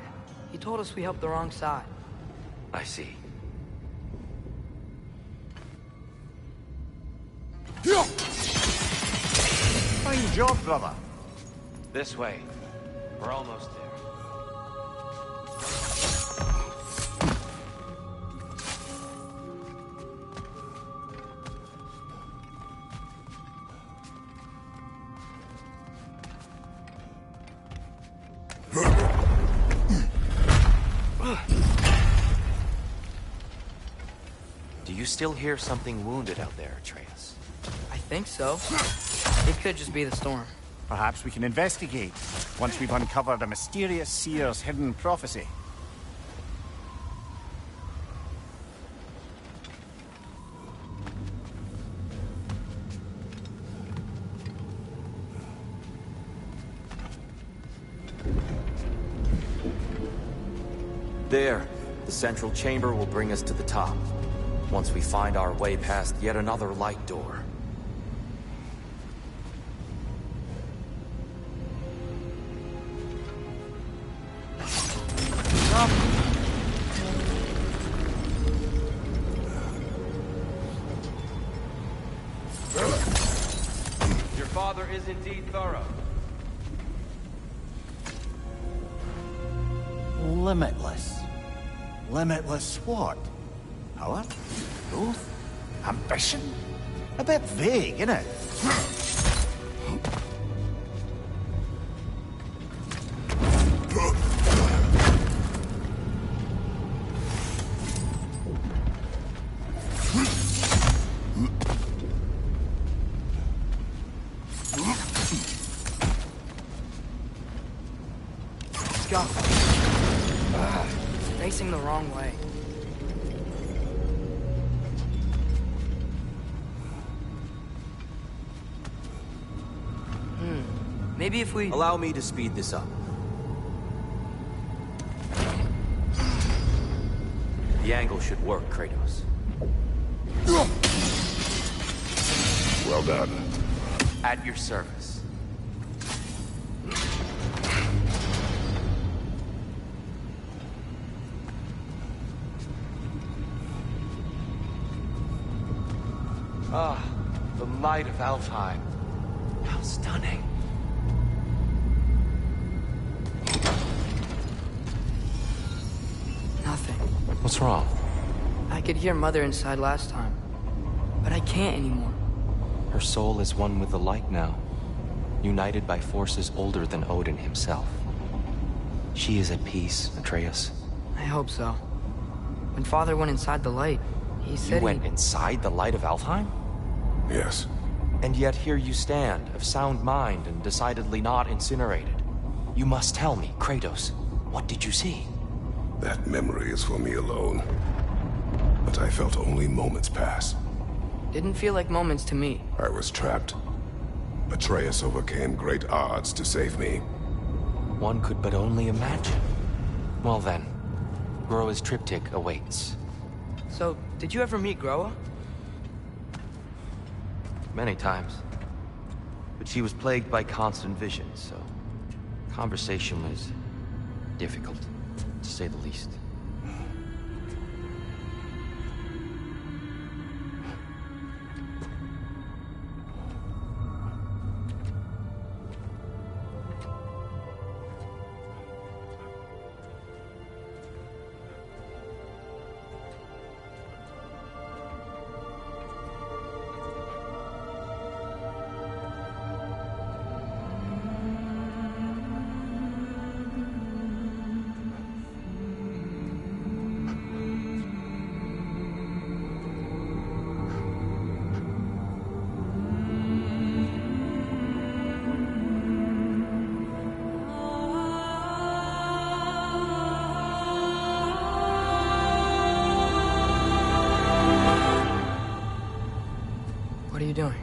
he told us we helped the wrong side. I see. Fine job, brother. This way. We're almost there. Do you still hear something wounded out there, Atreus? I think so. It could just be the storm. Perhaps we can investigate, once we've uncovered a mysterious seer's hidden prophecy. There. The central chamber will bring us to the top. Once we find our way past yet another light door. Your father is indeed thorough. Limitless. Limitless what? Power? Growth? Ambition? A bit vague, innit? Let's go. Facing the wrong way. Maybe if we... Allow me to speed this up. The angle should work, Kratos. Well done. At your service. Ah, the light of Alfheim. How stunning. Nothing. What's wrong? I could hear Mother inside last time, but I can't anymore. Her soul is one with the light now, united by forces older than Odin himself. She is at peace, Atreus. I hope so. When Father went inside the light, he said You went inside the light of Alfheim? Yes. And yet here you stand, of sound mind and decidedly not incinerated. You must tell me, Kratos, what did you see? That memory is for me alone. But I felt only moments pass. Didn't feel like moments to me. I was trapped. Atreus overcame great odds to save me. One could but only imagine. Well then, Groa's triptych awaits. So, did you ever meet Groa? Many times. But she was plagued by constant visions, so conversation was difficult, to say the least. What are you doing?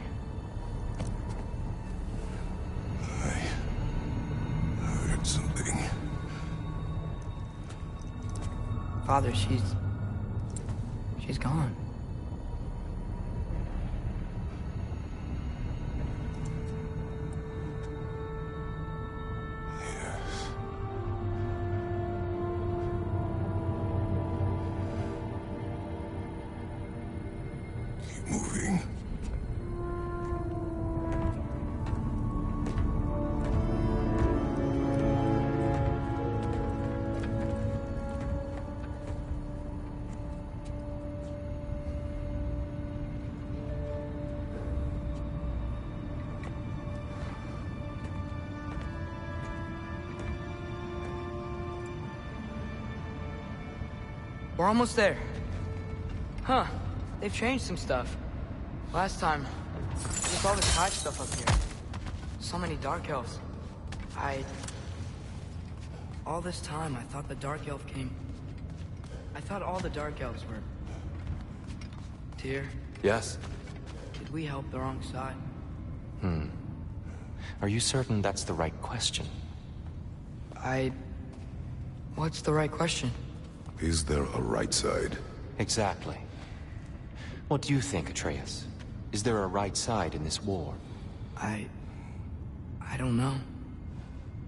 I heard something. Father, she's gone. Keep moving. We're almost there. Huh. They've changed some stuff. Last time, there's all this high stuff up here. So many Dark Elves. All this time, I thought the Dark Elf came... I thought all the Dark Elves were... Tyr, Yes? did we help the wrong side? Are you certain that's the right question? What's the right question? Is there a right side? Exactly. What do you think, Atreus? Is there a right side in this war? I don't know.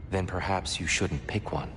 Then perhaps you shouldn't pick one.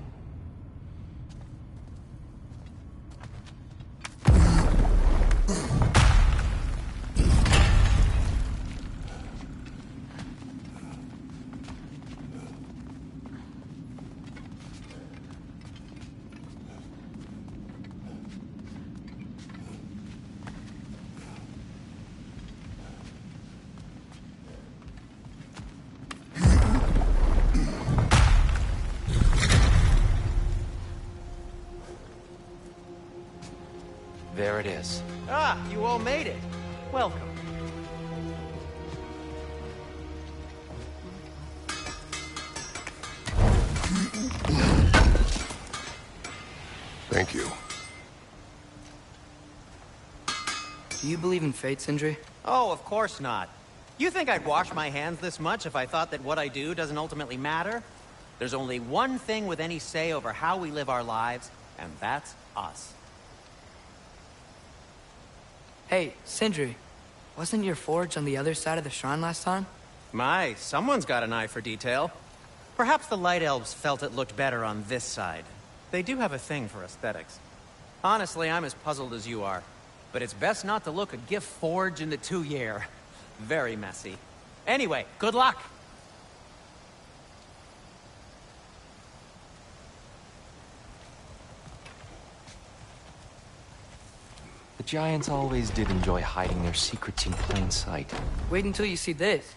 There it is. Ah, you all made it. Welcome. Thank you. Do you believe in fate, Sindri? Oh, of course not. You think I'd wash my hands this much if I thought that what I do doesn't ultimately matter? There's only one thing with any say over how we live our lives, and that's us. Hey, Sindri, wasn't your forge on the other side of the shrine last time? My, someone's got an eye for detail. Perhaps the Light Elves felt it looked better on this side. They do have a thing for aesthetics. Honestly, I'm as puzzled as you are. but it's best not to look a gift forge in the 2-year. Very messy. Anyway, good luck! The Giants always did enjoy hiding their secrets in plain sight. Wait until you see this.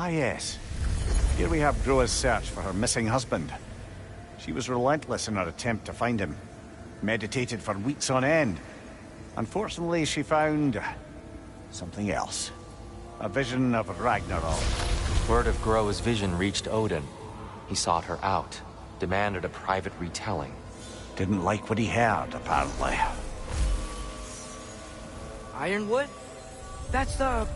Ah, yes. Here we have Groa's search for her missing husband. She was relentless in her attempt to find him. Meditated for weeks on end. Unfortunately, she found something else. A vision of Ragnarok. Word of Groa's vision reached Odin. He sought her out, demanded a private retelling. Didn't like what he heard, apparently. Ironwood? That's the...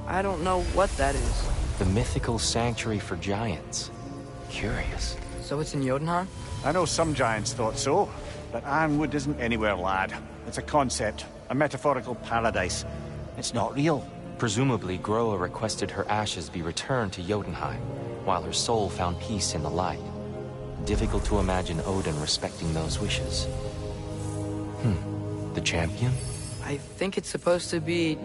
I don't know what that is. The mythical sanctuary for giants. Curious. So it's in Jotunheim? I know some giants thought so, but Ironwood isn't anywhere, lad. It's a concept, a metaphorical paradise. It's not real. Presumably, Groa requested her ashes be returned to Jotunheim, while her soul found peace in the light. Difficult to imagine Odin respecting those wishes. The champion? I think it's supposed to be...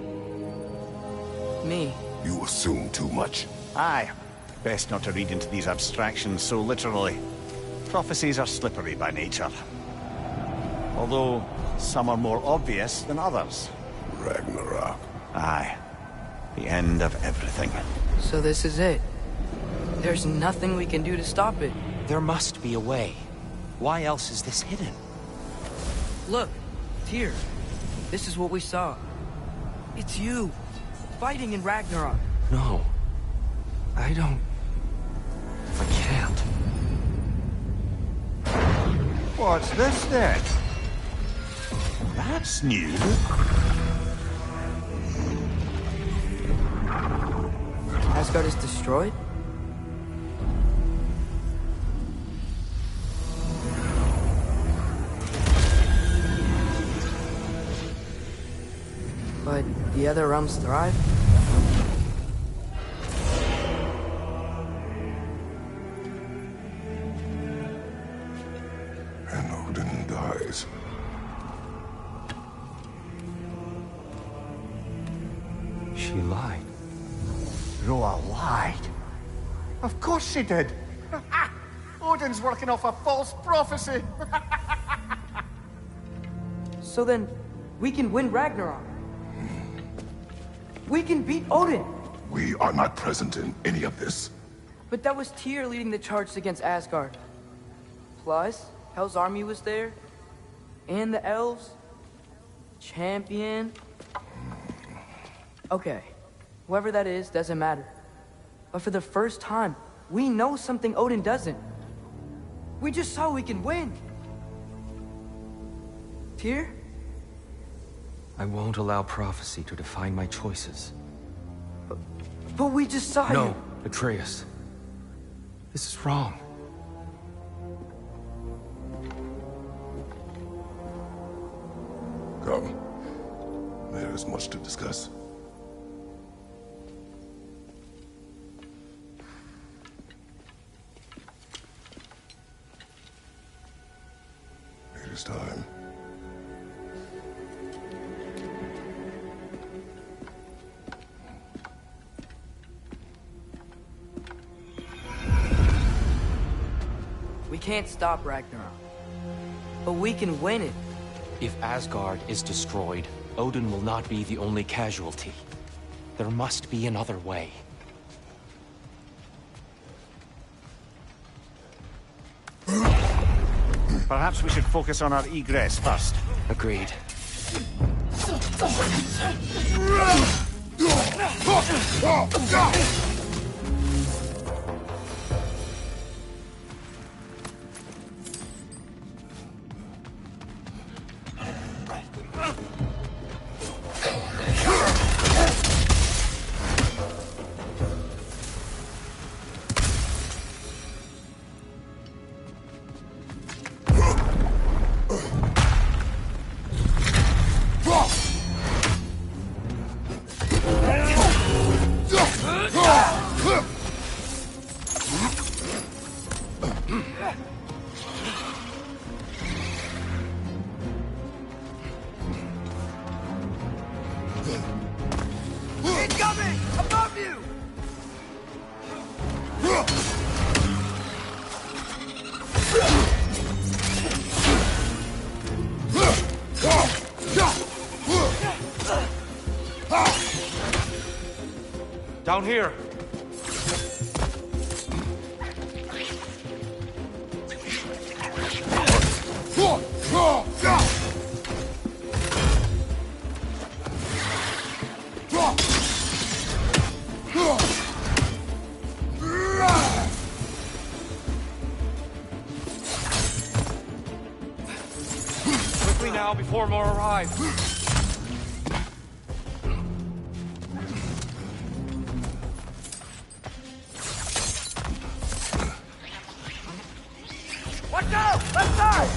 me. You assume too much. Aye. Best not to read into these abstractions so literally. Prophecies are slippery by nature. Although, some are more obvious than others. Ragnarok. Aye. The end of everything. So this is it. There's nothing we can do to stop it. There must be a way. Why else is this hidden? Look, Tyr. This is what we saw. It's you. Fighting in Ragnarok. No. I don't... I can't. What's this then? That's new. Asgard is destroyed? But the other realms thrive? And Odin dies. She lied. Groa lied. Of course she did. Odin's working off a false prophecy. So then, we can win Ragnarok. We can beat Odin. We are not present in any of this. But that was Tyr leading the charge against Asgard. Plus, Hell's army was there. And the elves. Champion. Okay. Whoever that is doesn't matter. But for the first time, we know something Odin doesn't. We just saw we can win. Tyr? I won't allow prophecy to define my choices. But we just saw you. No, Atreus. This is wrong. Come. There is much to discuss. It is time. We can't stop Ragnarok. But we can win it. If Asgard is destroyed, Odin will not be the only casualty. There must be another way. Perhaps we should focus on our egress first. Agreed. Down here. Quickly now, before more arrive. Watch out! Left side!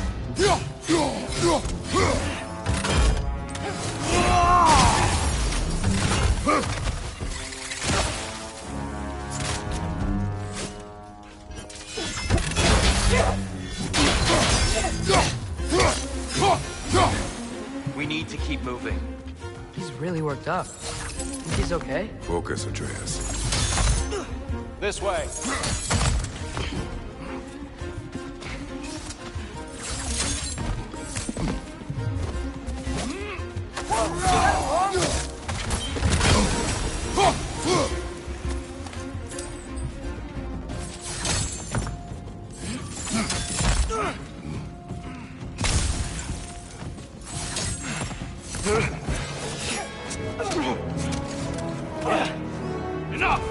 We need to keep moving. He's really worked up. Think he's okay? Focus, Atreus. This way. Enough!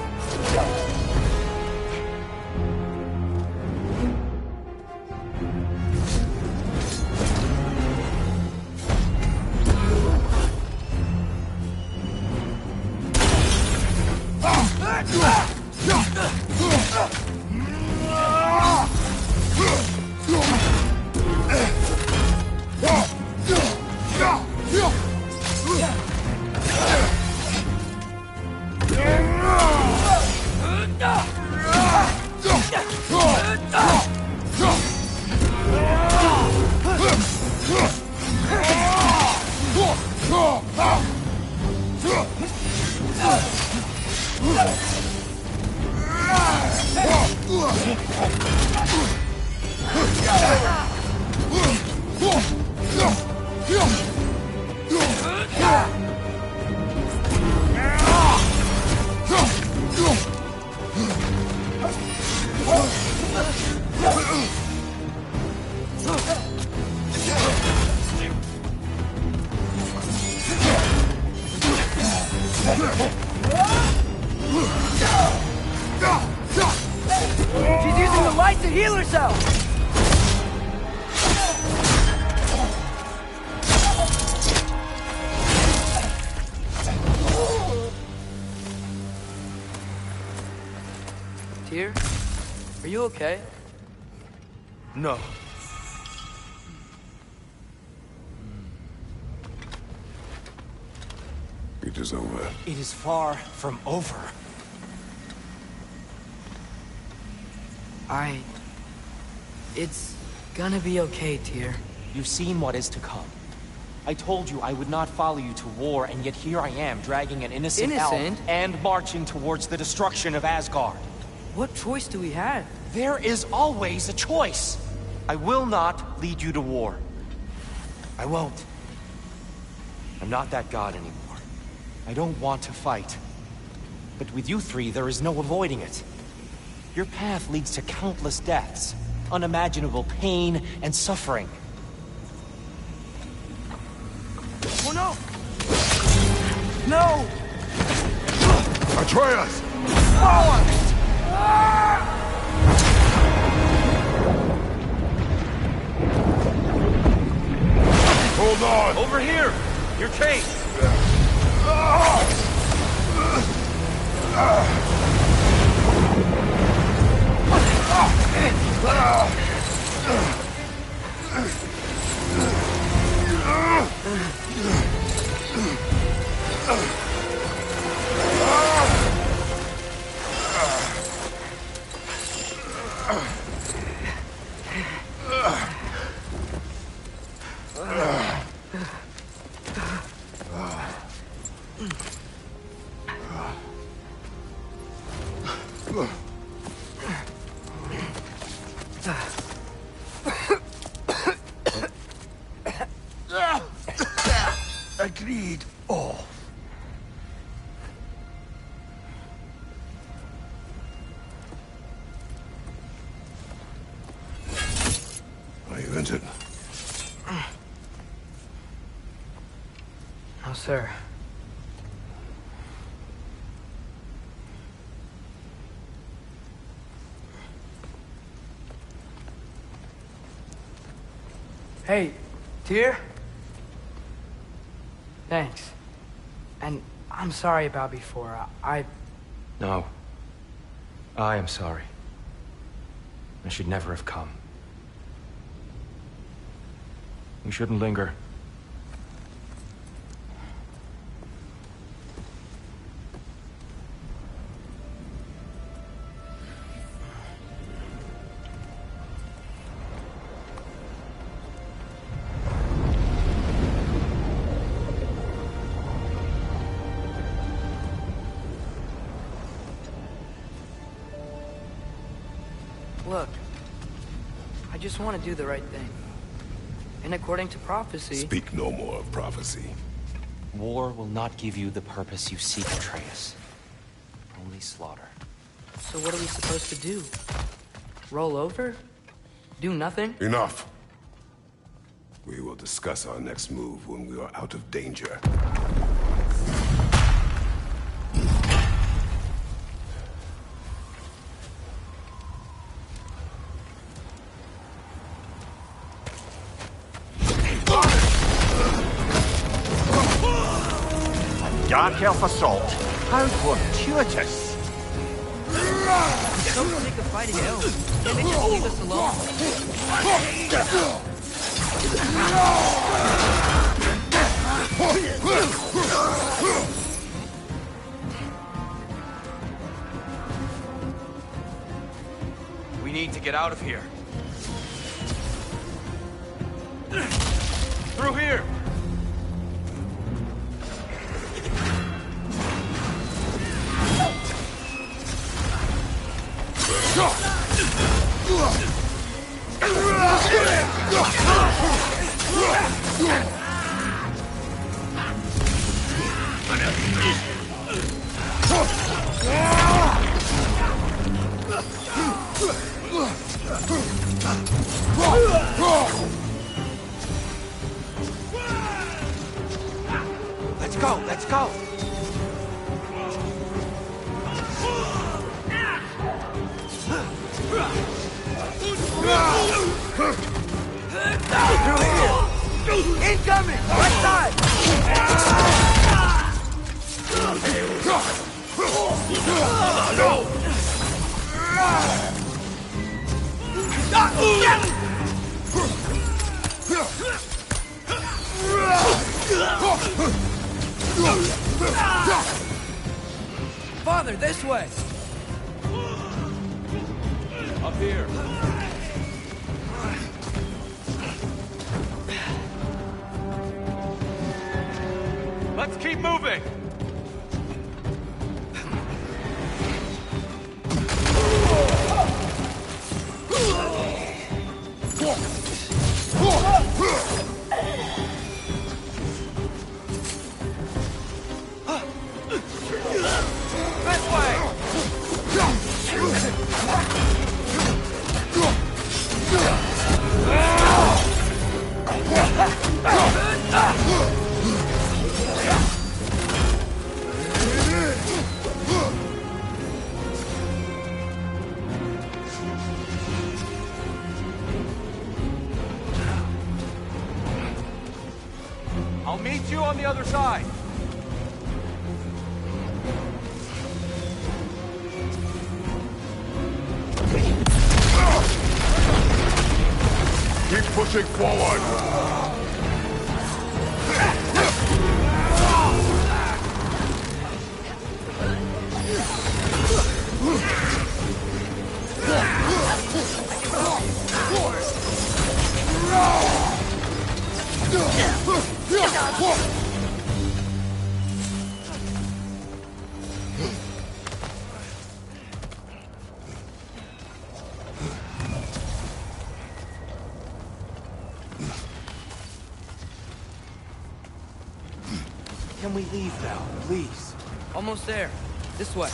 She's using the light to heal herself! Tyr? Are you okay? No. It is over. It is far from over. It's gonna be okay, Tyr. You've seen what is to come. I told you I would not follow you to war, and yet here I am, dragging an innocent elf and marching towards the destruction of Asgard. What choice do we have? There is always a choice. I will not lead you to war. I won't. I'm not that god anymore. I don't want to fight. But with you three, there is no avoiding it. Your path leads to countless deaths, unimaginable pain and suffering. Oh no! No! Atreus! Forward! Hold on! Over here! Your chain! Agreed. Oh. sir. Hey, Tyr? Thanks. And I'm sorry about before. No. I am sorry. I should never have come. We shouldn't linger. Look, I just want to do the right thing. And according to prophecy... Speak no more of prophecy. War will not give you the purpose you seek, Atreus. Only slaughter. So what are we supposed to do? Roll over? Do nothing? Enough. We will discuss our next move when we are out of danger. Dark elf assault. How fortuitous. I'm so sick of fighting elves. Can't they just leave us alone? We need to get out of here. Through here! Let's go, let's go! Incoming! Right side! Father, this way! Up here. Let's keep moving! This way! I'll meet you on the other side. Keep pushing forward! Can we leave now, please? Almost there. This way.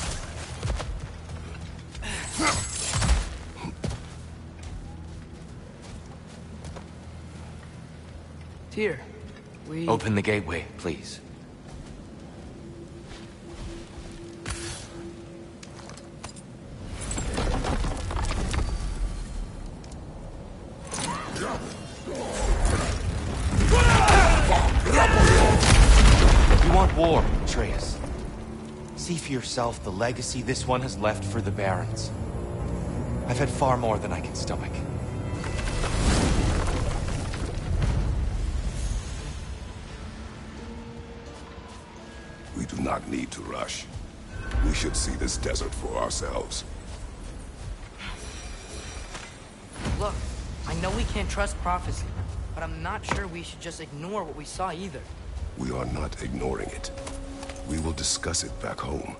Tyr, we... Open the gateway, please. to yourself the legacy this one has left for the Barons. I've had far more than I can stomach. We do not need to rush. We should see this desert for ourselves. Look, I know we can't trust prophecy, but I'm not sure we should just ignore what we saw either. We are not ignoring it. We will discuss it back home.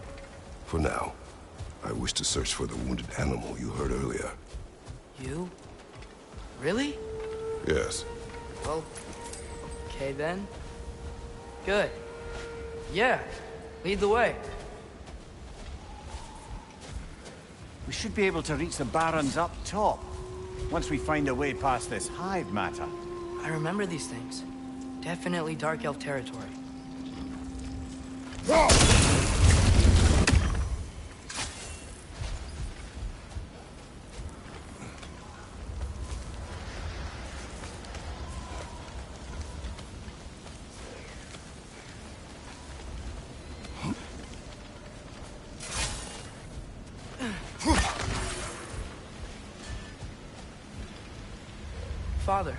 For now, I wish to search for the wounded animal you heard earlier. You? Really? Yes. Well, okay then. Good. Yeah, lead the way. We should be able to reach the Barons up top, once we find a way past this hive matter. I remember these things. Definitely Dark Elf territory. Father,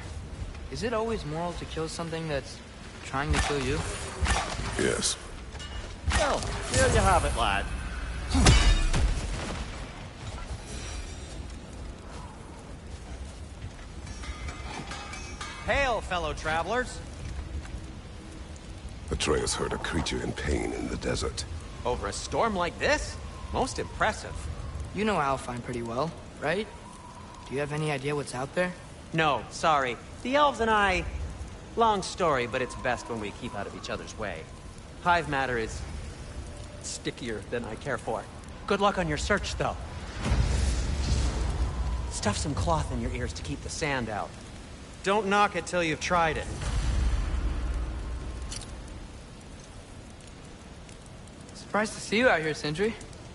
is it always moral to kill something that's trying to kill you? Yes. Well, there you have it, lad. Hail, fellow travelers. Atreus heard a creature in pain in the desert. Over a storm like this? Most impressive. You know Alfheim pretty well, right? Do you have any idea what's out there? No, sorry. The elves and I... Long story, but it's best when we keep out of each other's way. Hive matter is... stickier than I care for. Good luck on your search, though. Stuff some cloth in your ears to keep the sand out. Don't knock it till you've tried it. Surprised to see you out here, Sindri.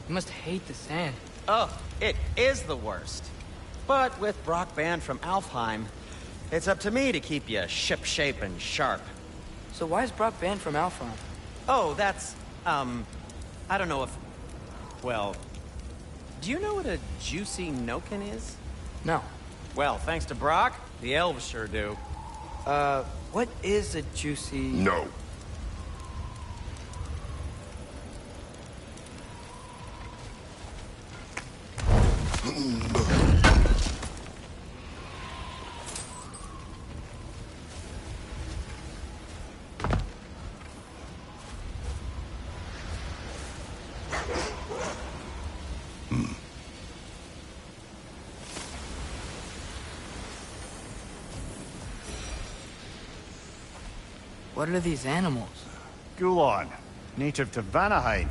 You must hate the sand. Oh, it is the worst. But with Brock banned from Alfheim, it's up to me to keep you ship-shape and sharp. So why is Brock banned from Alfheim? Oh, that's, I don't know if... Well, do you know what a juicy noken is? No. Well, thanks to Brock, the elves sure do. What is a juicy... No. What are these animals? Gulon, native to Vanaheim.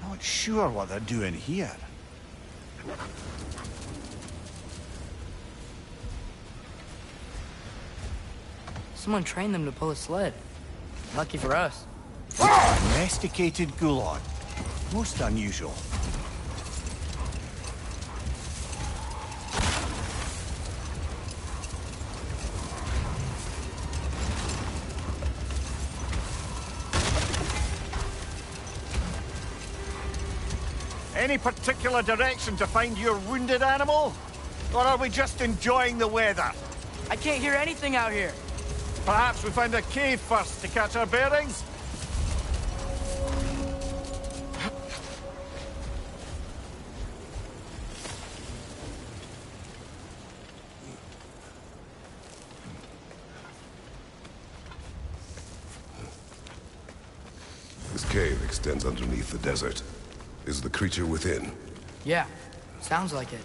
Not sure what they're doing here. Someone trained them to pull a sled. Lucky for us. Domesticated Gulon. Most unusual. Any particular direction to find your wounded animal? Or are we just enjoying the weather? I can't hear anything out here. Perhaps we find a cave first to catch our bearings? This cave extends underneath the desert. Is the creature within? Yeah, sounds like it.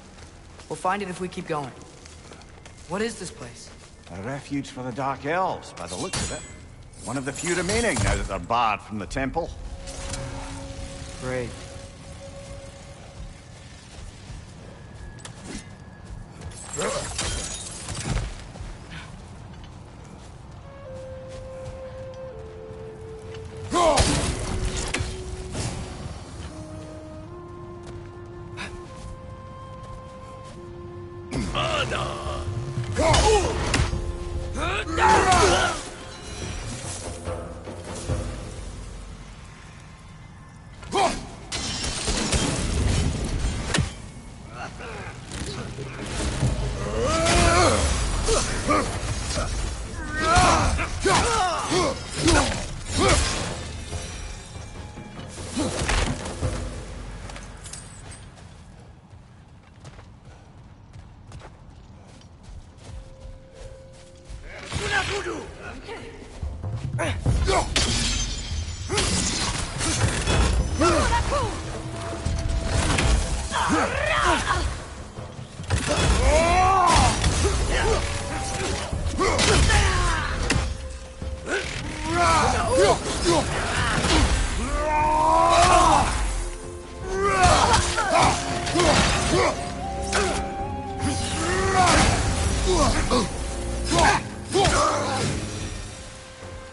We'll find it if we keep going. What is this place? A refuge for the Dark Elves, by the looks of it. One of the few remaining now that they're barred from the temple. Great.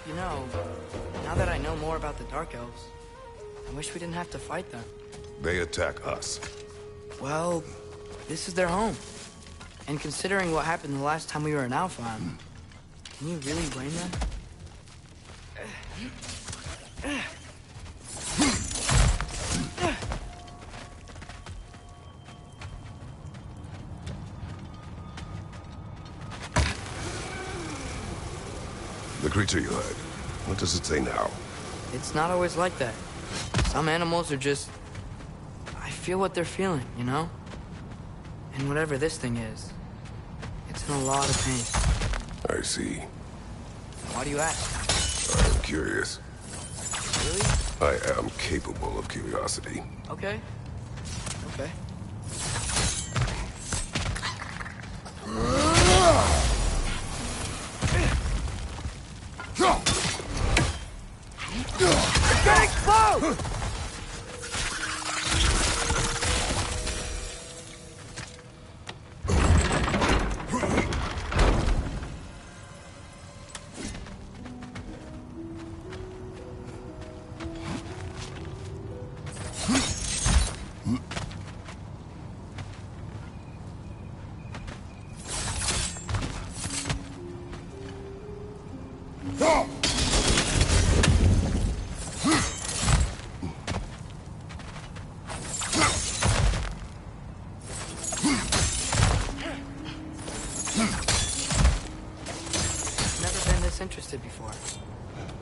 You know, now that I know more about the Dark Elves, I wish we didn't have to fight them. They attack us. Well, this is their home. And considering what happened the last time we were in Alfheim, can you really blame them? The creature you heard, what does it say now? It's not always like that. Some animals are just... I feel what they're feeling, you know? And whatever this thing is, it's in a lot of pain. I see. Why do you ask? I'm curious. Really? I am capable of curiosity. Okay. Okay. Getting close! Interested before.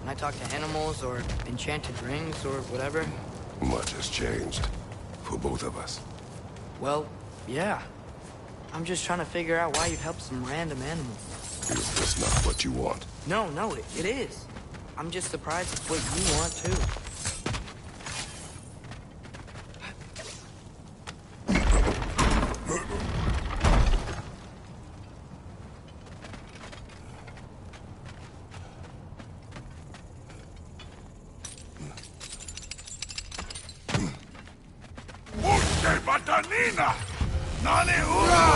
When I talk to animals or enchanted rings or whatever. Much has changed. For both of us. Well, yeah. I'm just trying to figure out why you'd help some random animal. Is this not what you want? No, it is. I'm just surprised it's what you want too. Batanina! Nane uno!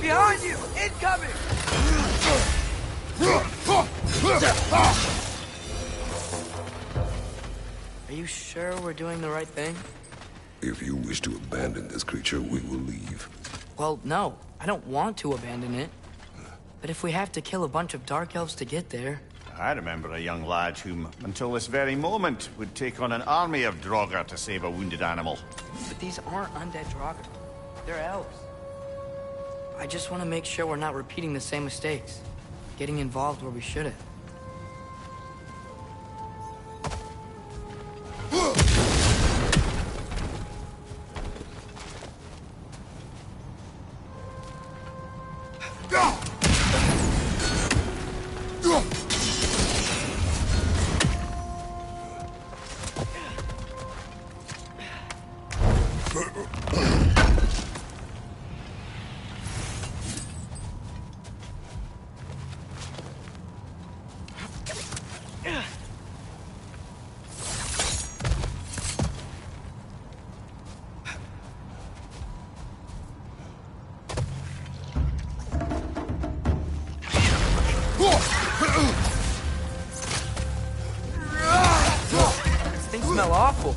Behind you! Incoming! Are you sure we're doing the right thing? If you wish to abandon this creature, we will leave. Well, no. I don't want to abandon it. But if we have to kill a bunch of Dark Elves to get there... I remember a young lad whom, until this very moment, would take on an army of Draugr to save a wounded animal. But these aren't undead Draugr. They're elves. I just want to make sure we're not repeating the same mistakes. Getting involved where we shouldn't. Things smell awful.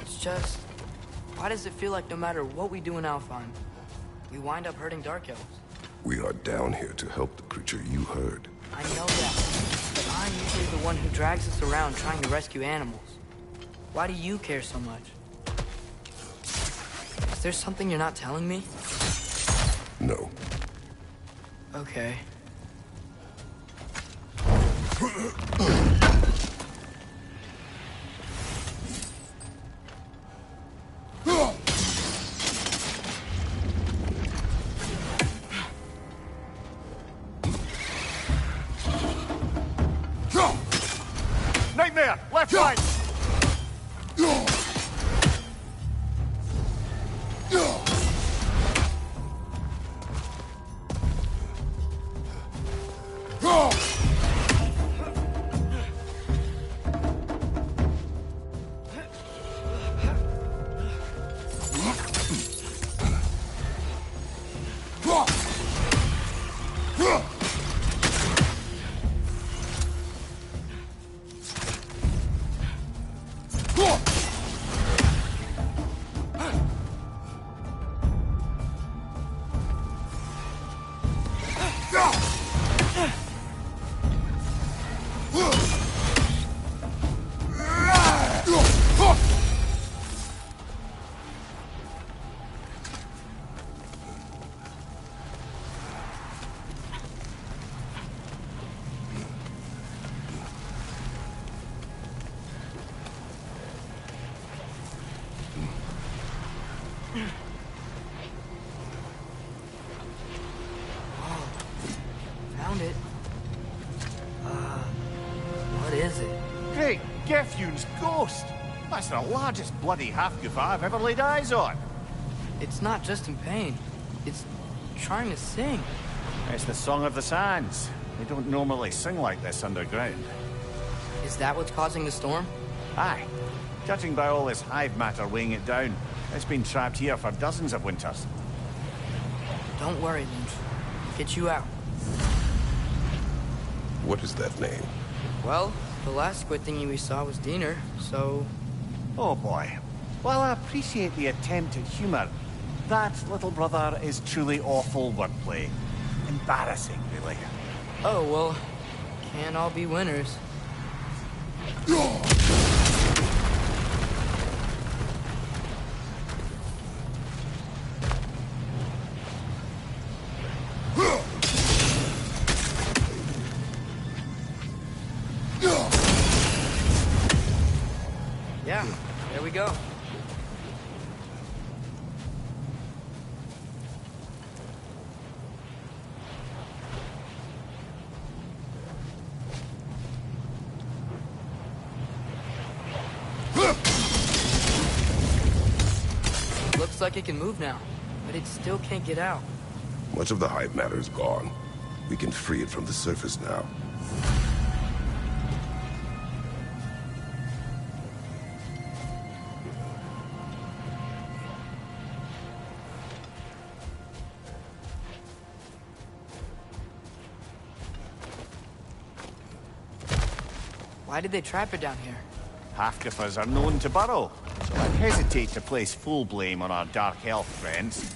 It's just, why does it feel like no matter what we do in Alfheim, we wind up hurting Dark Elves? We are down here to help the creature you heard. I know that, but I'm usually the one who drags us around trying to rescue animals. Why do you care so much? Is there something you're not telling me? No. Okay. Nightmare! Left side! Found it. What is it? Great Gefyun's ghost! That's the largest bloody half-goof I've ever laid eyes on. It's not just in pain. It's trying to sing. It's the Song of the Sands. They don't normally sing like this underground. Is that what's causing the storm? Aye. Judging by all this hive matter weighing it down, it's been trapped here for dozens of winters. Don't worry, Lynch. Get you out. What is that name? Well, the last squid thingy we saw was Diener, so... Oh boy. While I appreciate the attempt at humor, that, little brother, is truly awful wordplay. Embarrassing, really. Oh, well, can't all be winners. Yeah, there we go. Looks like it can move now, but it still can't get out. Much of the hive matter is gone. We can free it from the surface now. Why did they trap it down here? Half-goofers are known to burrow, so I'd hesitate to place full blame on our Dark Elf friends.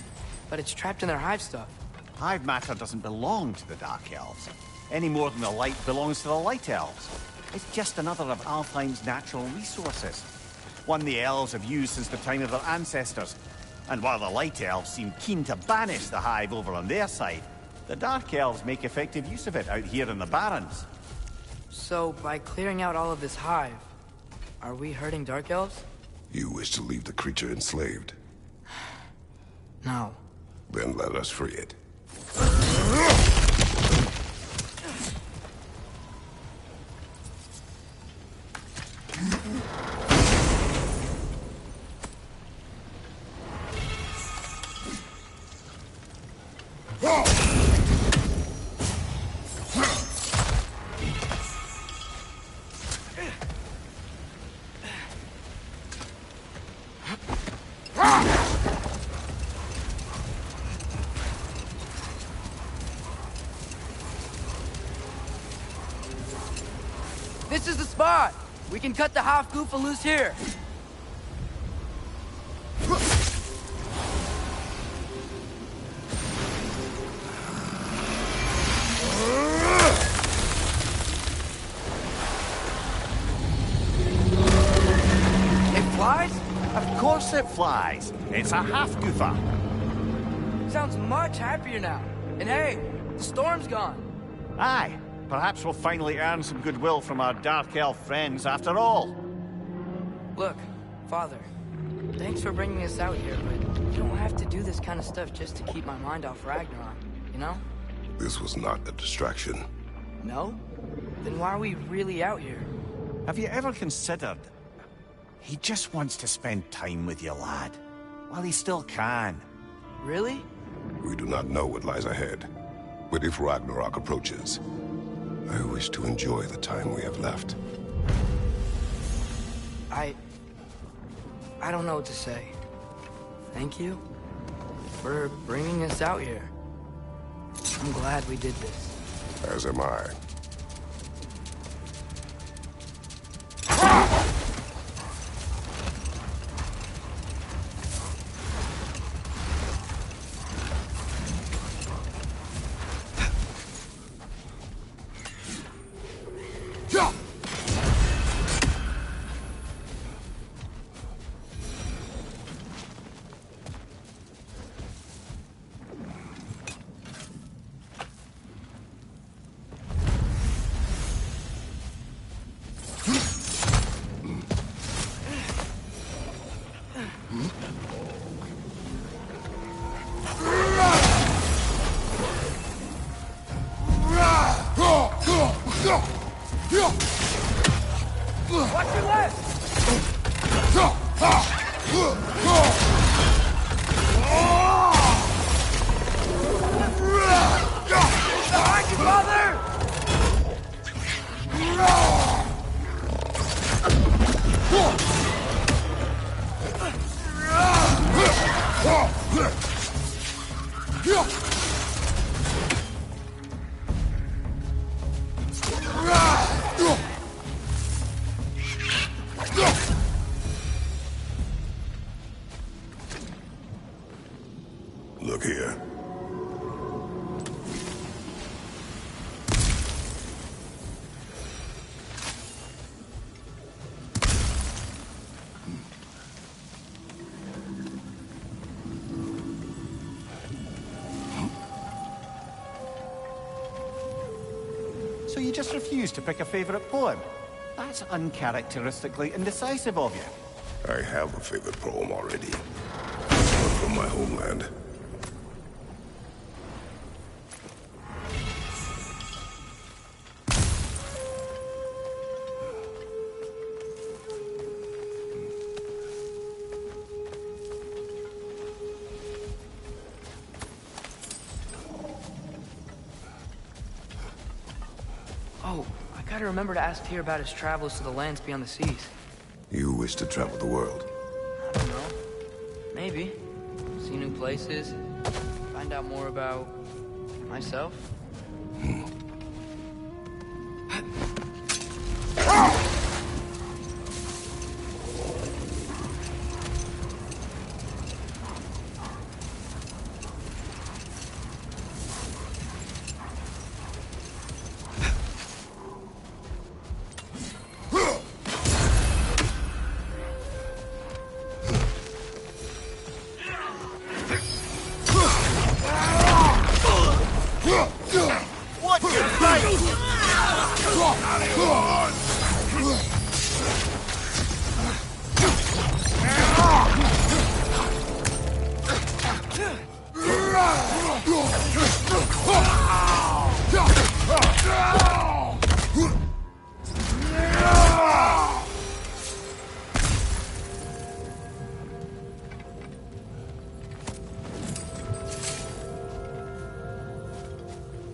But it's trapped in their hive stuff. Hive matter doesn't belong to the Dark Elves, any more than the light belongs to the Light Elves. It's just another of Alfheim's natural resources. One the Elves have used since the time of their ancestors. And while the Light Elves seem keen to banish the hive over on their side, the Dark Elves make effective use of it out here in the Barrens. So, by clearing out all of this hive, are we hurting Dark Elves? You wish to leave the creature enslaved? No. Then let us free it. This is the spot! We can cut the half-goofa loose here. It flies? Of course it flies. It's a half-goofa. Sounds much happier now. And hey, the storm's gone. Aye. Perhaps we'll finally earn some goodwill from our Dark Elf friends after all. Look, Father, thanks for bringing us out here, but you don't have to do this kind of stuff just to keep my mind off Ragnarok, you know? This was not a distraction. No? Then why are we really out here? Have you ever considered... He just wants to spend time with you, lad. While he still can. Really? We do not know what lies ahead. But if Ragnarok approaches, I wish to enjoy the time we have left. I don't know what to say. Thank you for bringing us out here. I'm glad we did this. As am I. Watch your left! Behind you, Father! Look here. So you just refuse to pick a favorite poem? That's uncharacteristically indecisive of you. I have a favorite poem already. One from my homeland. Oh, I gotta remember to ask Tyr about his travels to the lands beyond the seas. You wish to travel the world? I don't know. Maybe. See new places. Find out more about... myself.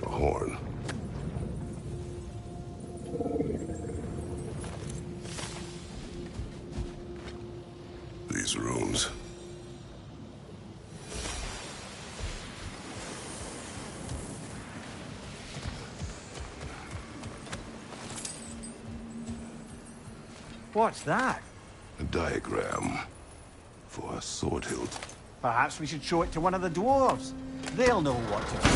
A horn. These rooms. What's that? A diagram for a sword hilt. Perhaps we should show it to one of the dwarves. They'll know what to do.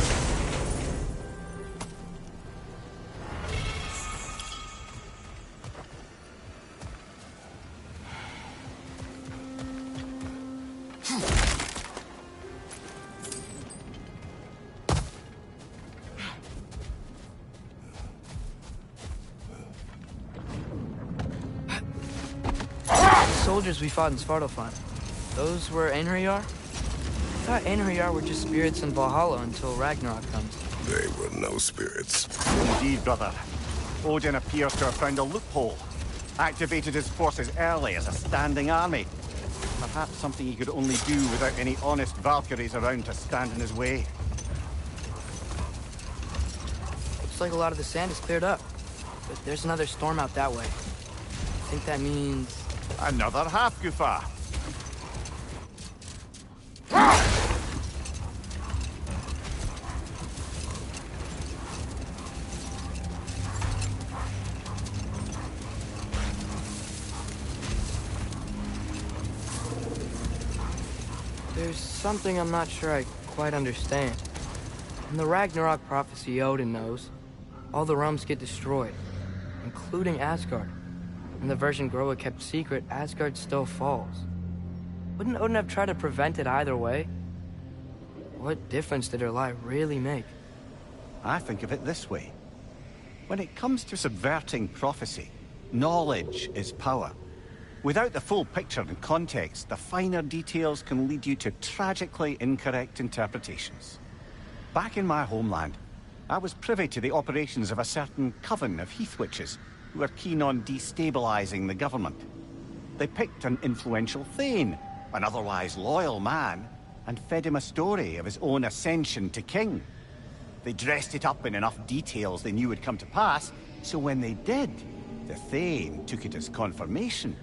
Soldiers we fought in Svartalfheim. Those were Einherjar? I thought Einherjar were just spirits in Valhalla until Ragnarok comes. They were no spirits. Indeed, brother. Odin appears to have found a loophole. Activated his forces early as a standing army. Perhaps something he could only do without any honest Valkyries around to stand in his way. Looks like a lot of the sand is cleared up. But there's another storm out that way. I think that means... Another half-goofa. There's something I'm not sure I quite understand. In the Ragnarok prophecy Odin knows, all the realms get destroyed, including Asgard. And the version Groa kept secret, Asgard still falls. Wouldn't Odin have tried to prevent it either way? What difference did her lie really make? I think of it this way. When it comes to subverting prophecy, knowledge is power. Without the full picture and context, the finer details can lead you to tragically incorrect interpretations. Back in my homeland, I was privy to the operations of a certain coven of heath witches who were keen on destabilizing the government. They picked an influential Thane, an otherwise loyal man, and fed him a story of his own ascension to king. They dressed it up in enough details they knew would come to pass, so when they did, the Thane took it as confirmation.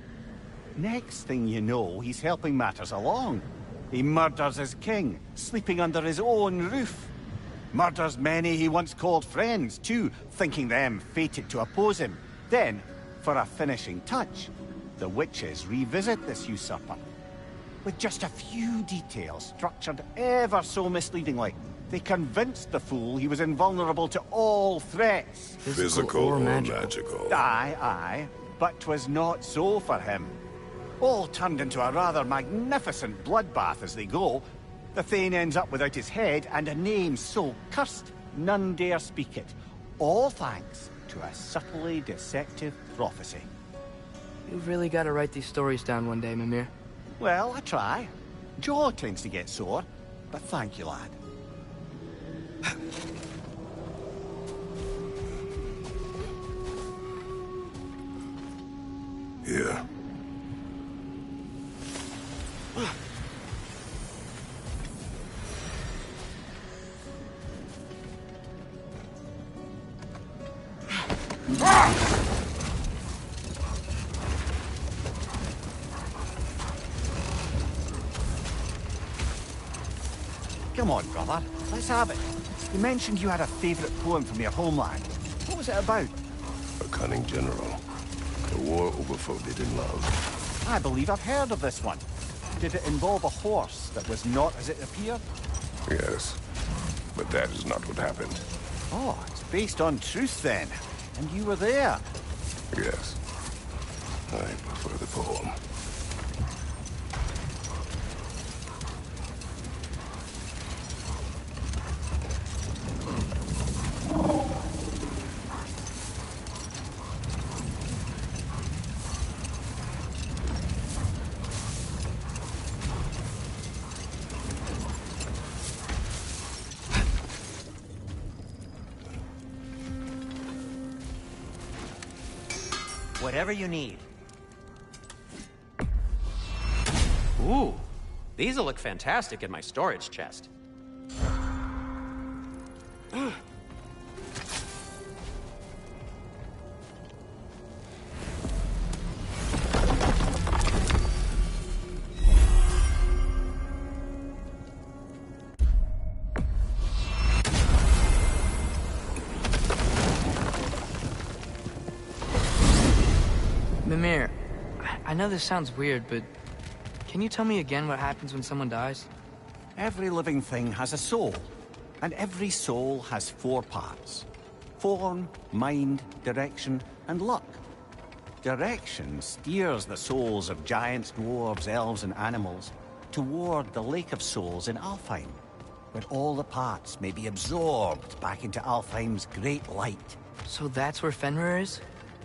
Next thing you know, he's helping matters along. He murders his king, sleeping under his own roof. Murders many he once called friends, too, thinking them fated to oppose him. Then, for a finishing touch, the witches revisit this usurper. With just a few details structured ever so misleadingly, they convinced the fool he was invulnerable to all threats. Physical or magical? Aye, aye. But 'twas not so for him. All turned into a rather magnificent bloodbath as they go. The Thane ends up without his head and a name so cursed, none dare speak it. All thanks to a subtly deceptive prophecy. You've really got to write these stories down one day, Mimir. Well, I try. Jaw tends to get sore, but thank you, lad. Here. Come on, brother. Let's have it. You mentioned you had a favorite poem from your homeland. What was it about? A cunning general. The war overflowed in love. I believe I've heard of this one. Did it involve a horse that was not as it appeared? Yes, but that is not what happened. Oh, it's based on truth then. And you were there. Yes. I prefer the poem. Whatever you need. Ooh, these will look fantastic in my storage chest. Mimir, know this sounds weird, but can you tell me again what happens when someone dies? Every living thing has a soul, and every soul has 4 parts. Form, mind, direction, and luck. Direction steers the souls of giants, dwarves, elves, and animals toward the Lake of Souls in Alfheim, where all the parts may be absorbed back into Alfheim's great light. So that's where Fenrir is?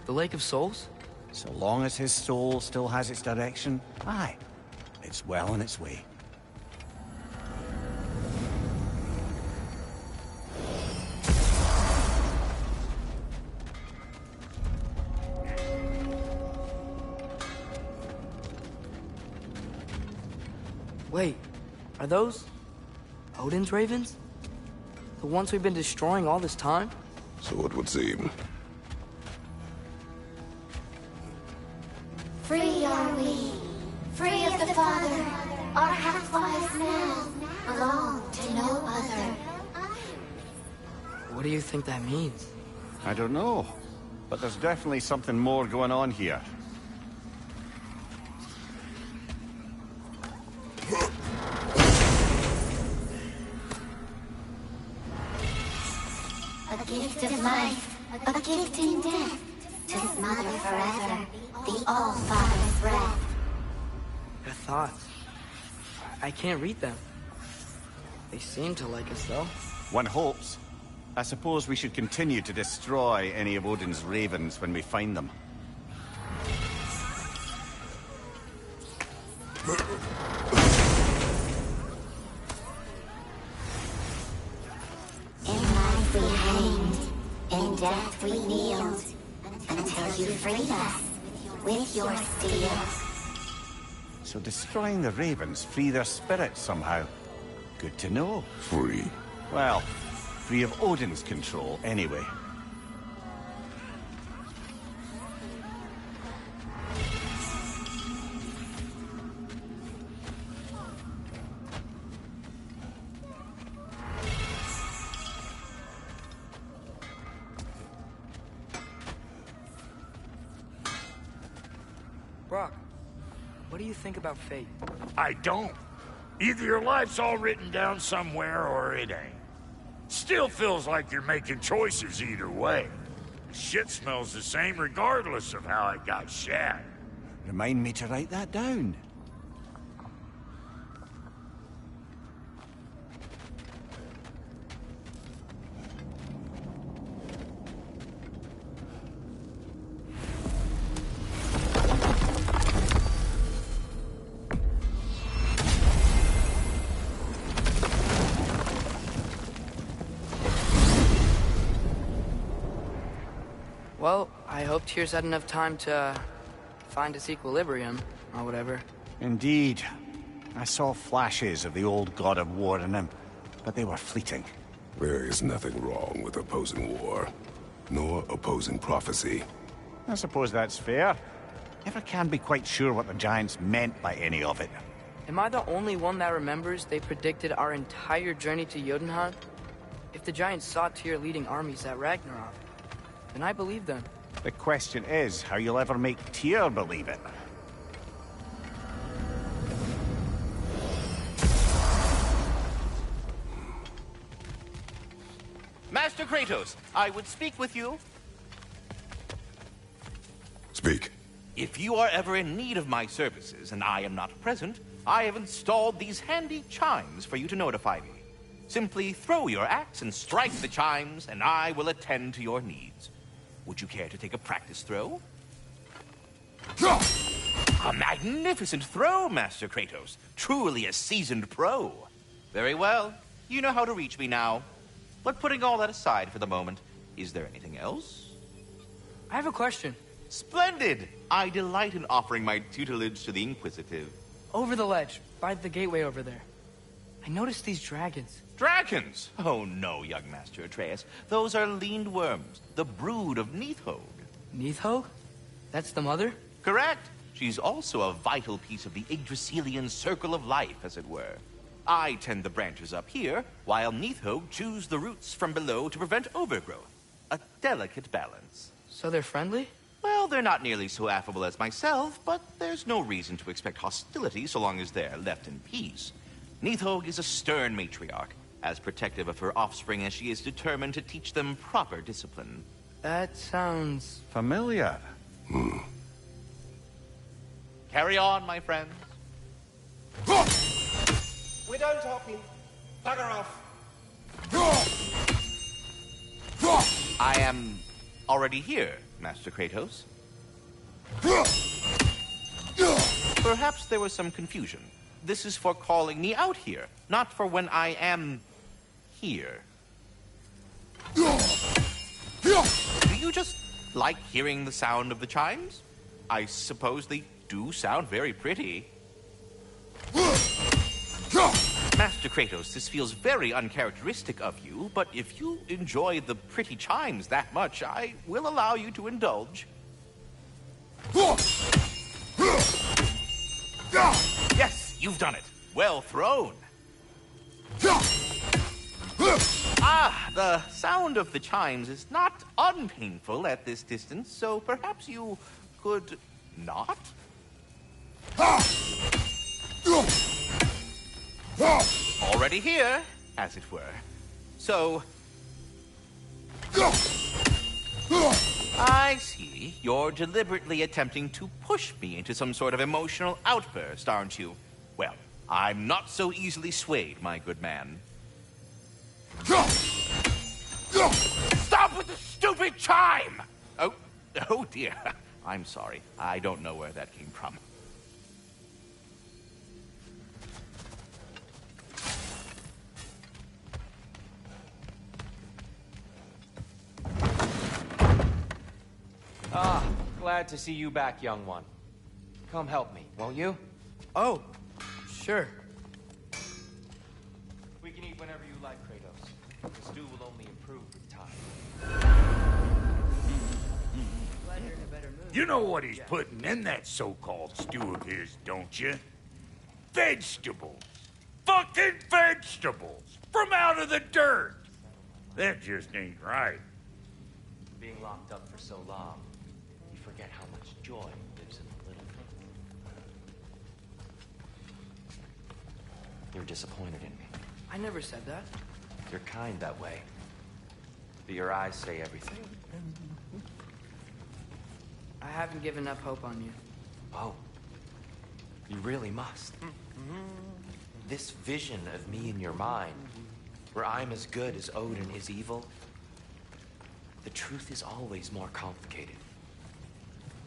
The Lake of Souls? So long as his soul still has its direction, aye, it's well on its way. Wait, are those Odin's ravens? The ones we've been destroying all this time? So it would seem. Free are we, free of the Father. Our half-lives now belong to no other. What do you think that means? I don't know, but there's definitely something more going on here. A gift of life, a gift in death, to smother forever the All-Father's breath. Their thoughts. I can't read them. They seem to like us, though. One hopes. I suppose we should continue to destroy any of Odin's ravens when we find them. In life we hanged, in death we kneeled, until you freed us with your steel. So destroying the ravens free their spirits somehow. Good to know. Free? Well, free of Odin's control, anyway. Brock, what do you think about fate? I don't. Either your life's all written down somewhere or it ain't. Still feels like you're making choices either way. Shit smells the same regardless of how it got shat. Remind me to write that down. Well, I hope Tyr's had enough time to find its equilibrium, or whatever. Indeed. I saw flashes of the old god of war in him, but they were fleeting. There is nothing wrong with opposing war, nor opposing prophecy. I suppose that's fair. Never can be quite sure what the Giants meant by any of it. Am I the only one that remembers they predicted our entire journey to Jotunheim? If the Giants saw Tyr leading armies at Ragnarok, then I believe them. The question is how you'll ever make Tyr believe it. Master Kratos, I would speak with you. Speak. If you are ever in need of my services and I am not present, I have installed these handy chimes for you to notify me. Simply throw your axe and strike the chimes, and I will attend to your needs. Would you care to take a practice throw? A magnificent throw, Master Kratos. Truly a seasoned pro. Very well. You know how to reach me now. But putting all that aside for the moment, is there anything else? I have a question. Splendid! I delight in offering my tutelage to the inquisitive. Over the ledge, by the gateway over there. I noticed these dragons. Dragons? Oh no, young Master Atreus. Those are lean worms, the brood of Nidhogg. Nidhogg? That's the mother? Correct. She's also a vital piece of the Yggdrasilian circle of life, as it were. I tend the branches up here, while Nidhogg chews the roots from below to prevent overgrowth. A delicate balance. So they're friendly? Well, they're not nearly so affable as myself, but there's no reason to expect hostility so long as they're left in peace. Nithog is a stern matriarch, as protective of her offspring as she is determined to teach them proper discipline. That sounds... familiar. Carry on, my friends. We're done talking. Bugger off. I am already here, Master Kratos. Perhaps there was some confusion. This is for calling me out here, not for when I am here. Do you just like hearing the sound of the chimes? I suppose they do sound very pretty. Master Kratos, this feels very uncharacteristic of you, but if you enjoy the pretty chimes that much, I will allow you to indulge. Yes, you've done it. Well thrown. Ah, the sound of the chimes is not unpainful at this distance, so perhaps you could not? Already here, as it were. So... I see. You're deliberately attempting to push me into some sort of emotional outburst, aren't you? Well, I'm not so easily swayed, my good man. Stop with the stupid chime! Oh dear. I'm sorry. I don't know where that came from. Ah, glad to see you back, young one. Come help me, won't you? Oh, sure. We can eat whenever you like, Kratos. The stew will only improve with time. Glad you're in a better mood. You know what he's putting in that so-called stew of his, don't you? Vegetables. Fucking vegetables! From out of the dirt! That just ain't right. Being locked up for so long, you forget how much joy lives in the little things. You're disappointed in me. I never said that. You're kind that way. But your eyes say everything. I haven't given up hope on you. Oh. You really must. This vision of me in your mind, where I'm as good as Odin is evil, the truth is always more complicated.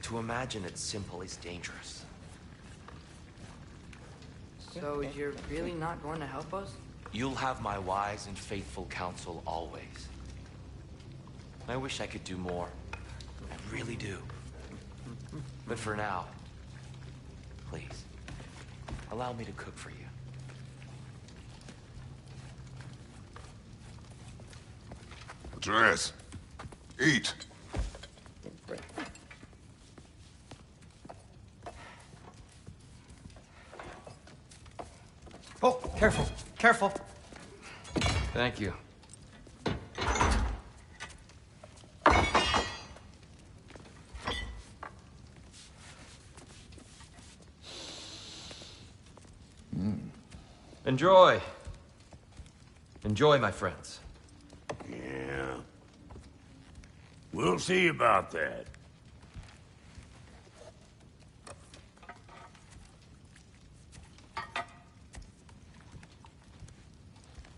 To imagine it's simple is dangerous. So you're really not going to help us? You'll have my wise and faithful counsel always. I wish I could do more. I really do. But for now, please, allow me to cook for you. Atreus, eat. Oh, careful, careful. Thank you. Enjoy. Enjoy, my friends. Yeah. We'll see about that.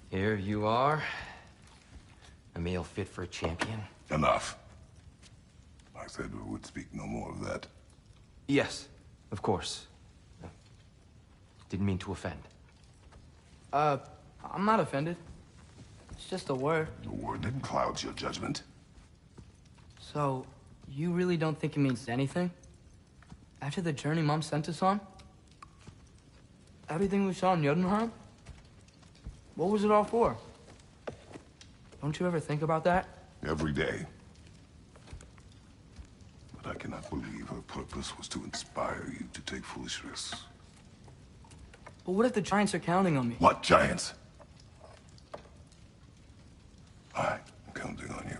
Here you are. A meal fit for a champion. Enough. I said we would speak no more of that. Yes, of course. Didn't mean to offend. I'm not offended. It's just a word. The word that clouds your judgment. So, you really don't think it means anything? After the journey Mom sent us on? Everything we saw in Jotunheim? What was it all for? Don't you ever think about that? Every day. But I cannot believe her purpose was to inspire you to take foolish risks. But what if the Giants are counting on me? What giants? I'm counting on you.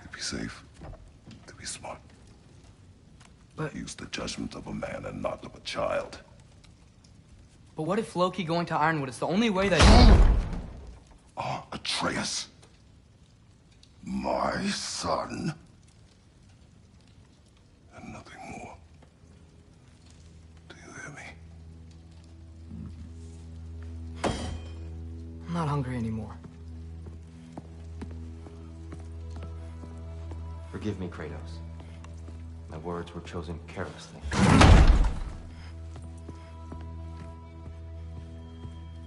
To be safe, to be smart, Use the judgment of a man and not of a child. But what if Loki going to Ironwood is the only way that... Atreus. My son. And nothing more. Do you hear me? I'm not hungry anymore. Forgive me, Kratos. My words were chosen carelessly.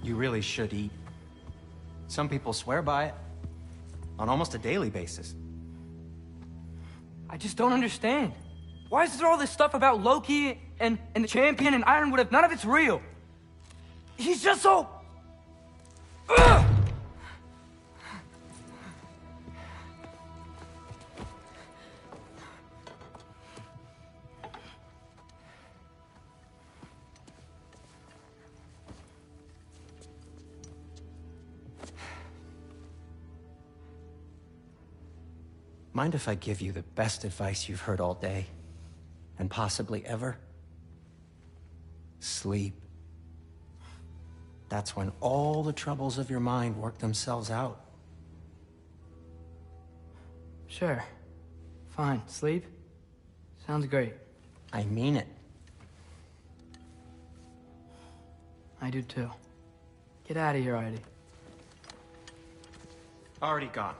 You really should eat. Some people swear by it. On almost a daily basis. I just don't understand. Why is there all this stuff about Loki and the champion and Ironwood if none of it's real? He's just so... Ugh! Mind if I give you the best advice you've heard all day? And possibly ever? Sleep. That's when all the troubles of your mind work themselves out. Sure. Fine. Sleep? Sounds great. I mean it. I do too. Get out of here, Heidi. Already gone.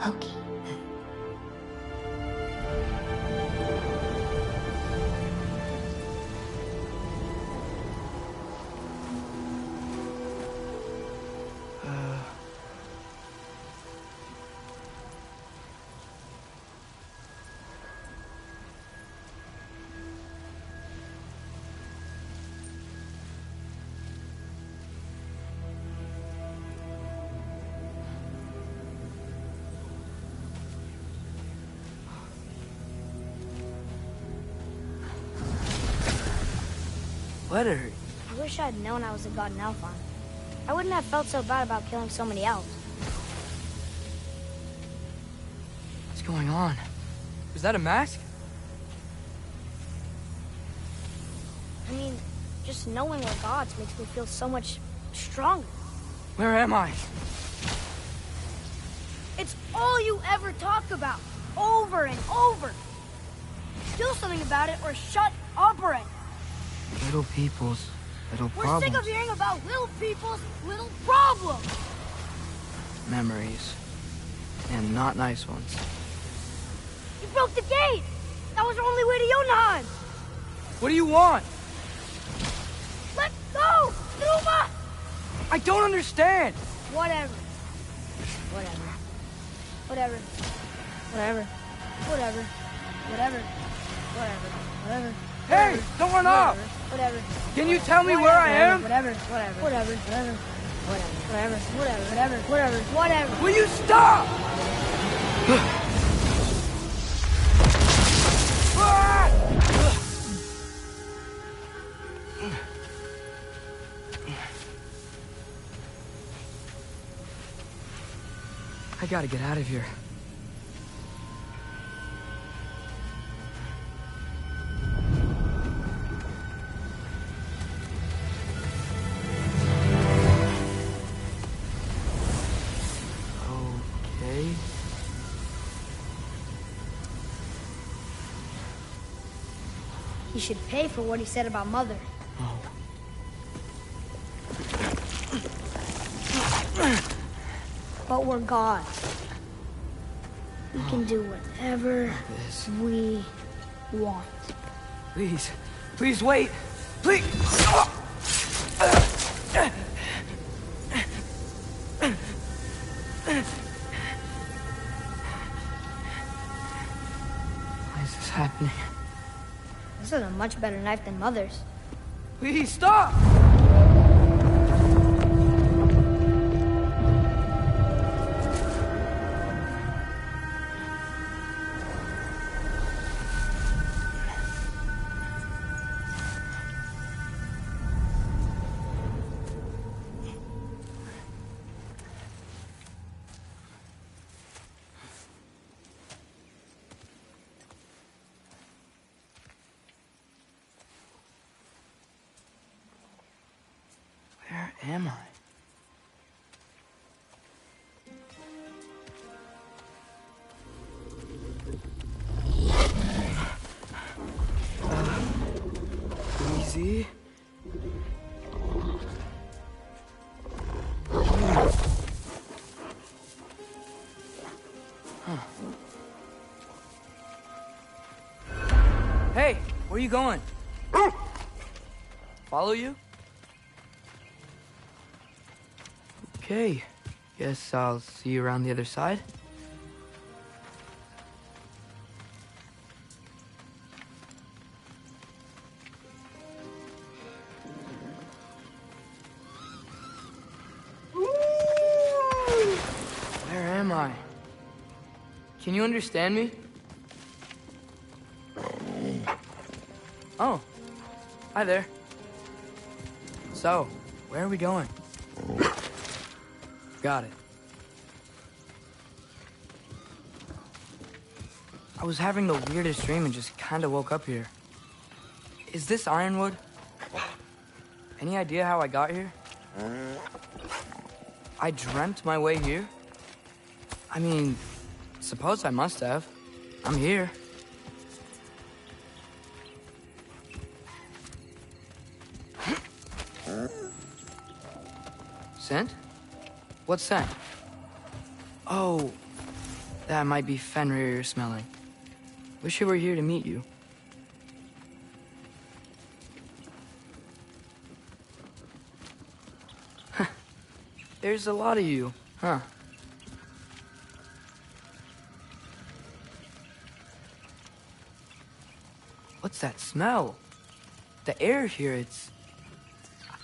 Loki. Let her. I wish I'd known I was a god in Alfheim. I wouldn't have felt so bad about killing so many elves. What's going on? Was that a mask? I mean, just knowing we're gods makes me feel so much stronger. Where am I? It's all you ever talk about, over and over. Do something about it or shut up already. Little people's little problems. We're sick of hearing about little people's little problems. Memories. And not nice ones. You broke the gate! That was our only way to Jotunheim! What do you want? Let go! Numa! I don't understand! Whatever. Whatever. Whatever. Whatever. Whatever. Whatever. Whatever. Whatever. Hey! Don't run off! Whatever. Can you tell me where I am? Whatever. Whatever. Whatever. Whatever. Whatever. Whatever. Whatever. Whatever. Whatever. Will you stop? I gotta get out of here. Okay. He should pay for what he said about Mother. Oh. But we're gods. We can do whatever we want. Please, Please wait. Please. Why is this happening? This is a much better knife than Mother's. Please stop! Where am I? Easy. Hey, where you going? Follow you? Okay, guess I'll see you around the other side. Where am I? Can you understand me? Oh, hi there. So, where are we going? Got it. I was having the weirdest dream and just kind of woke up here. Is this Ironwood? Any idea how I got here? I dreamt my way here? I mean, suppose I must have. I'm here. Scent? What scent? Oh, that might be Fenrir you're smelling. Wish you were here to meet you. There's a lot of you, huh? What's that smell? The air here,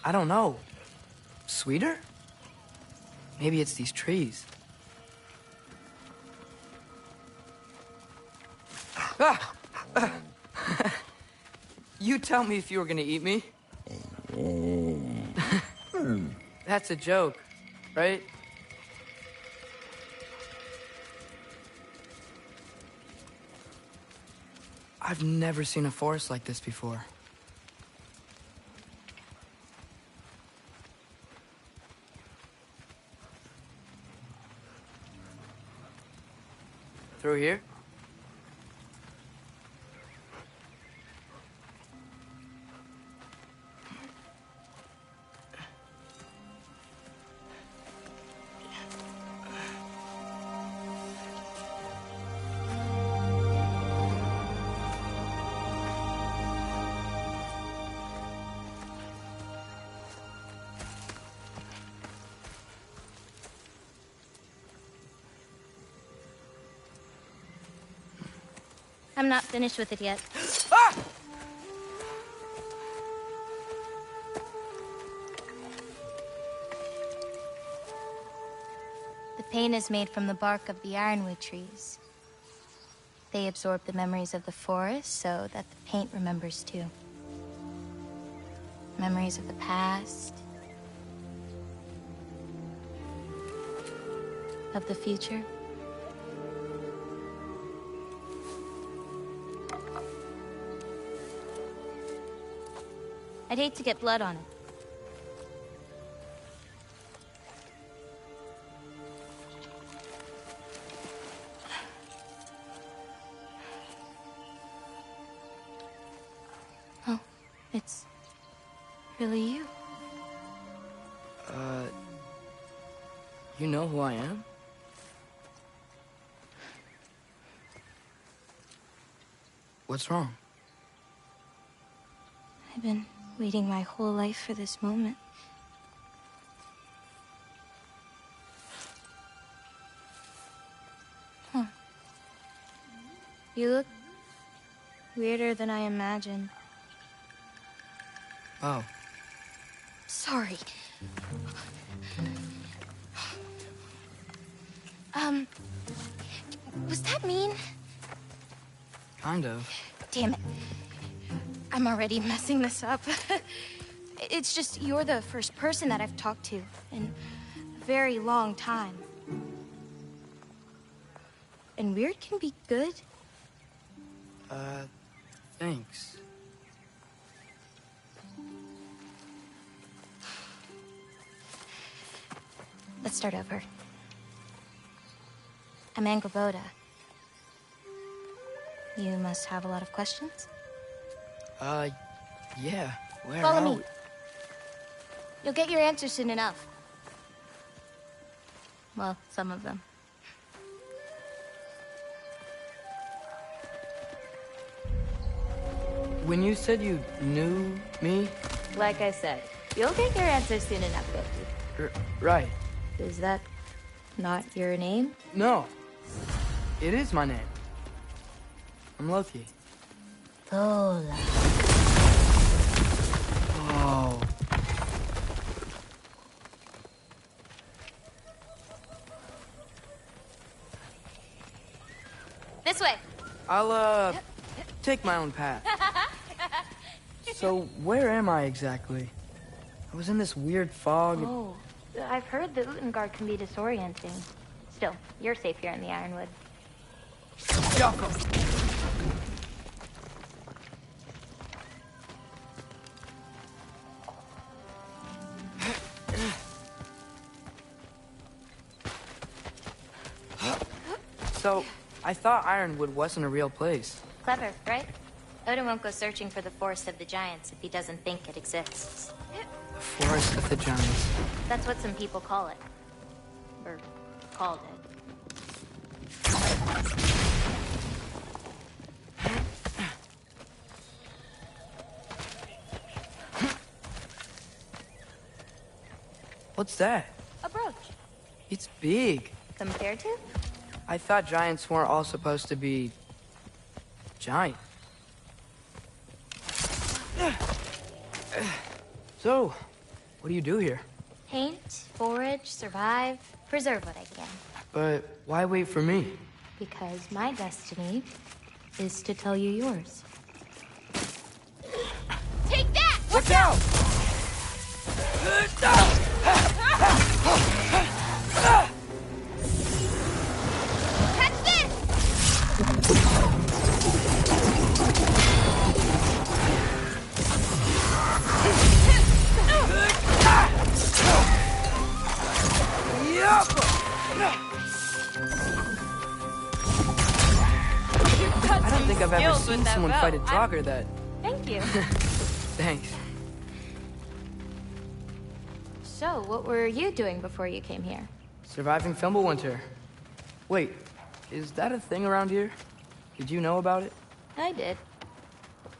I don't know. Sweeter? Maybe it's these trees. Ah! You tell me if you were gonna eat me. That's a joke, right? I've never seen a forest like this before. Through here? I'm not finished with it yet. Ah! The paint is made from the bark of the ironwood trees. They absorb the memories of the forest so that the paint remembers too. Memories of the past. Of the future. I'd hate to get blood on it. Oh, it's really you. You know who I am? What's wrong? I've been waiting my whole life for this moment. Huh. You look weirder than I imagined. Oh. Sorry. Was that mean? Kind of. Damn it. I'm already messing this up. It's just you're the first person that I've talked to in a very long time. And weird can be good. Thanks. Let's start over. I'm Angrboda. You must have a lot of questions? Yeah. Where Follow are me. we? You'll get your answers soon enough. Well, some of them. When you said you knew me? Like I said, you'll get your answers soon enough, Goki. Right. Is that not your name? No. It is my name. I'm Loki. Lola. Oh. This way. I'll, take my own path. So, where am I exactly? I was in this weird fog. Oh, I've heard the Utengard can be disorienting. Still, you're safe here in the Ironwood. Jakob! So, I thought Ironwood wasn't a real place. Clever, right? Odin won't go searching for the Forest of the Giants if he doesn't think it exists. The Forest of the Giants. That's what some people call it. Or called it. What's that? A brooch. It's big. Compared to? I thought giants weren't all supposed to be... giant. So, what do you do here? Paint, forage, survive, preserve what I can. But why wait for me? Because my destiny is to tell you yours. Take that! Watch out! Catch this! I don't think I've ever seen someone fight a Draugr that... Thank you. Thanks. So, what were you doing before you came here? Surviving Fimbulwinter. Wait, is that a thing around here? Did you know about it? I did.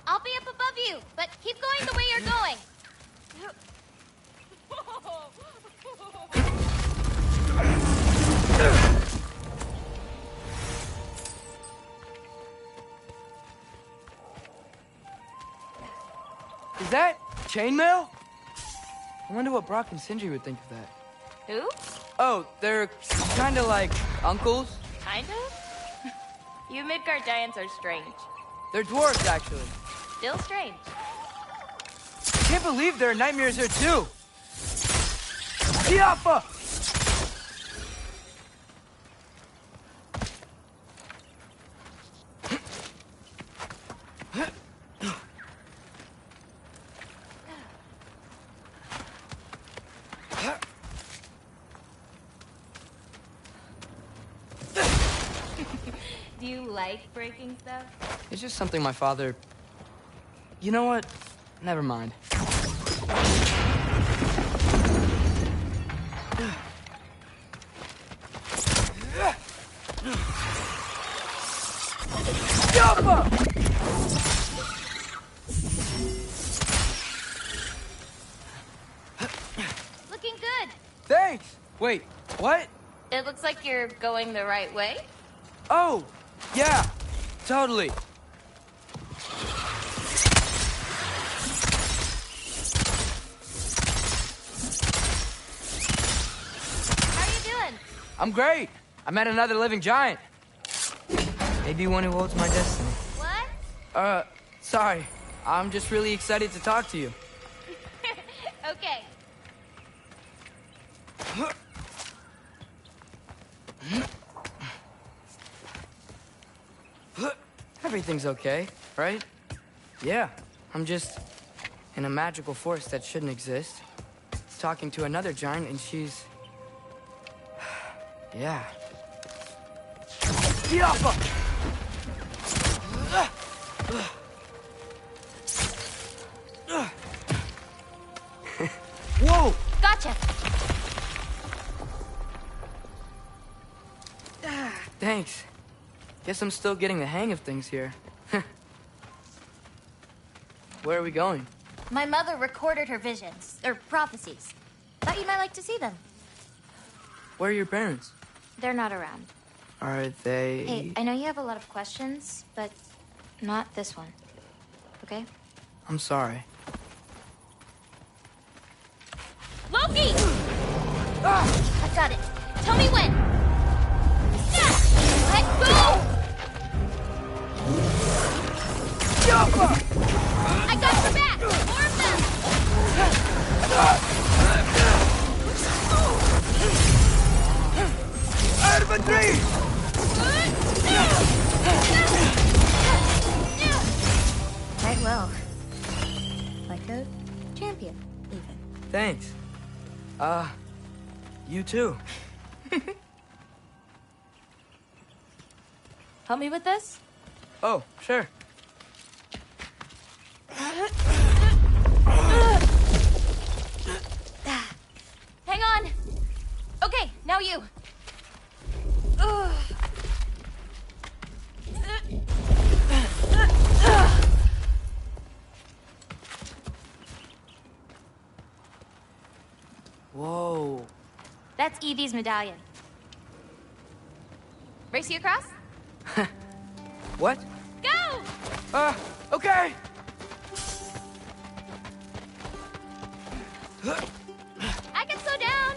I'll be up above you, but keep going the way you're going. Is that chainmail? I wonder what Brock and Sindri would think of that. Who? Oh, they're kind of like uncles. Kind of? You Midgard giants are strange. They're dwarves, actually. Still strange. I can't believe there are nightmares here, too. Tiafa! Do you like breaking stuff? It's just something my father... You know what? Never mind. Wait, what? It looks like you're going the right way. Oh, yeah, totally. How are you doing? I'm great. I met another living giant. Maybe one who holds my destiny. What? Sorry. I'm just really excited to talk to you. Okay. Everything's okay, right? Yeah, I'm just in a magical force that shouldn't exist. Talking to another giant and she's... yeah. Whoa! Gotcha. Thanks. Guess I'm still getting the hang of things here. Where are we going? My mother recorded her visions, or prophecies. Thought you might like to see them. Where are your parents? They're not around. Are they... Hey, I know you have a lot of questions, but not this one. Okay? I'm sorry. Loki! I've got it. Tell me when. Let go! I got your back! More of them! Out of a tree! Quite well. Like a champion, even. Thanks. You too. Help me with this? Oh, sure. Hang on. Okay, now you. Whoa. That's Evie's medallion. Race you across? What? Go! Okay. I can slow down.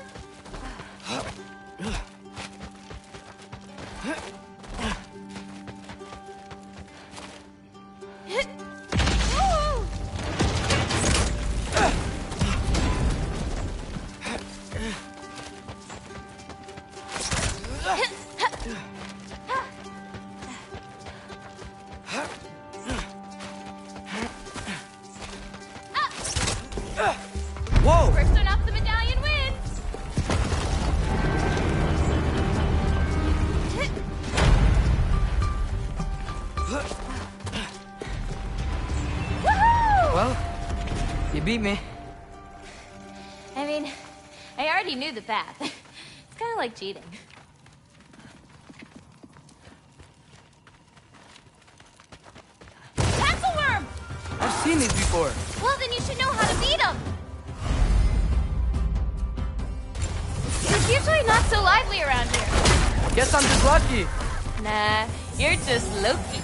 Whoa! First one off the medallion wins. Woohoo! Well, you beat me. I mean, I already knew the path. It's kind of like cheating. Pencil worm! I've seen these before. Well, then you should know how to beat them. It's usually not so lively around here. Guess I'm just lucky. Nah, you're just Loki.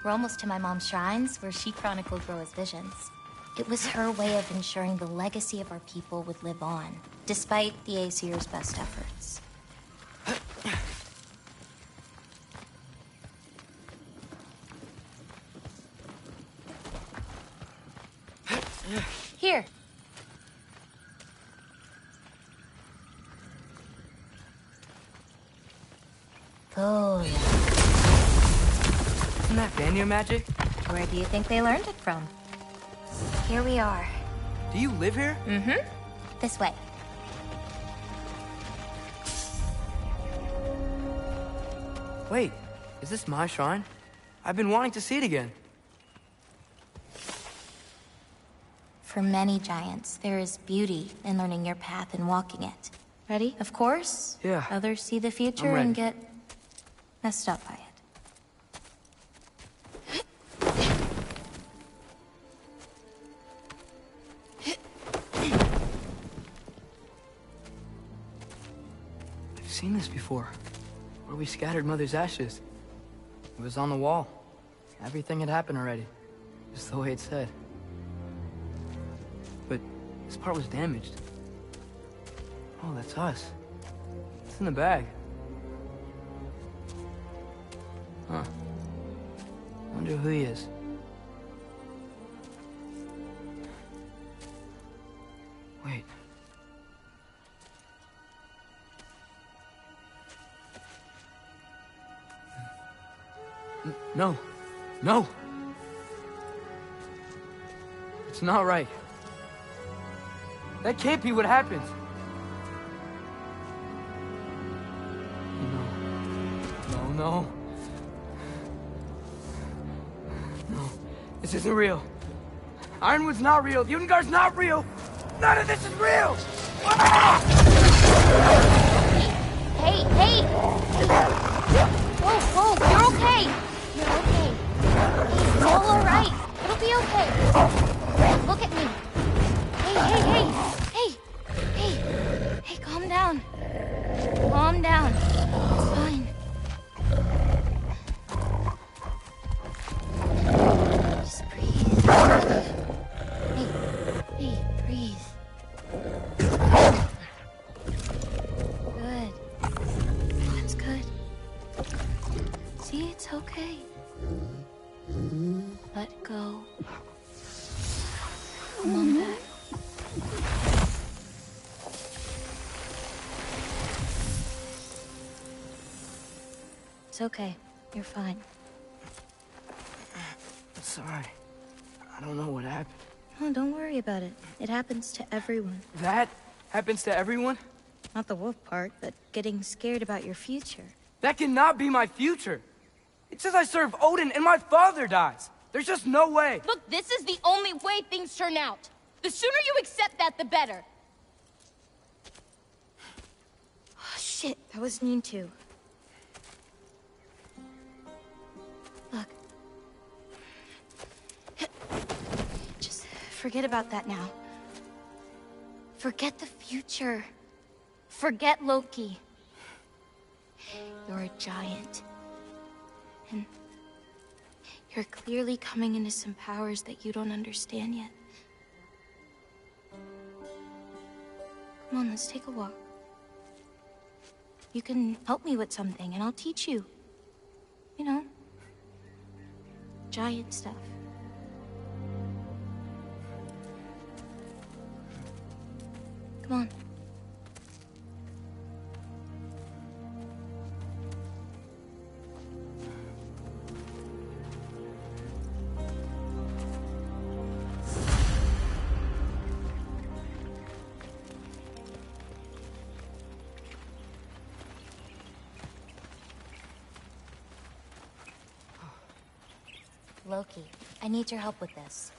We're almost to my mom's shrines, where she chronicled Groa's visions. It was her way of ensuring the legacy of our people would live on, despite the Aesir's best efforts. Here. Oh, yeah. Isn't that Vanir magic? Where do you think they learned it from? Here we are. Do you live here? Mm-hmm. This way. Wait, Is this my shrine? I've been wanting to see it again. For many giants, there is beauty in learning your path and walking it. Ready? Of course. Yeah. Others see the future and get messed up by it. I've seen this before. Where we scattered Mother's ashes. It was on the wall. Everything had happened already. Just the way it said. But this part was damaged. Oh, that's us. It's in the bag. Huh. Wonder who he is. Wait. No. No! It's not right. That can't be what happened. No. No. This isn't real. Ironwood's not real. Ungar's not real. None of this is real! Hey! Whoa, you're okay! You're okay. It's all alright. It'll be okay. Look at me. Hey, calm down. Calm down. It's fine. Just breathe. Hey, breathe. Good. That's good. See, it's okay. Let go. Come on back. It's okay. You're fine. Sorry. I don't know what happened. Oh, don't worry about it. It happens to everyone. That happens to everyone? Not the wolf part, but getting scared about your future. That cannot be my future. It says I serve Odin and my father dies. There's just no way. Look, this is the only way things turn out. The sooner you accept that, the better. Oh, shit. That was mean too. Look. Just forget about that now. Forget the future. Forget Loki. You're a giant. And you're clearly coming into some powers that you don't understand yet. Come on, let's take a walk. You can help me with something, and I'll teach you. You know, giant stuff. Come on. Loki, I need your help with this.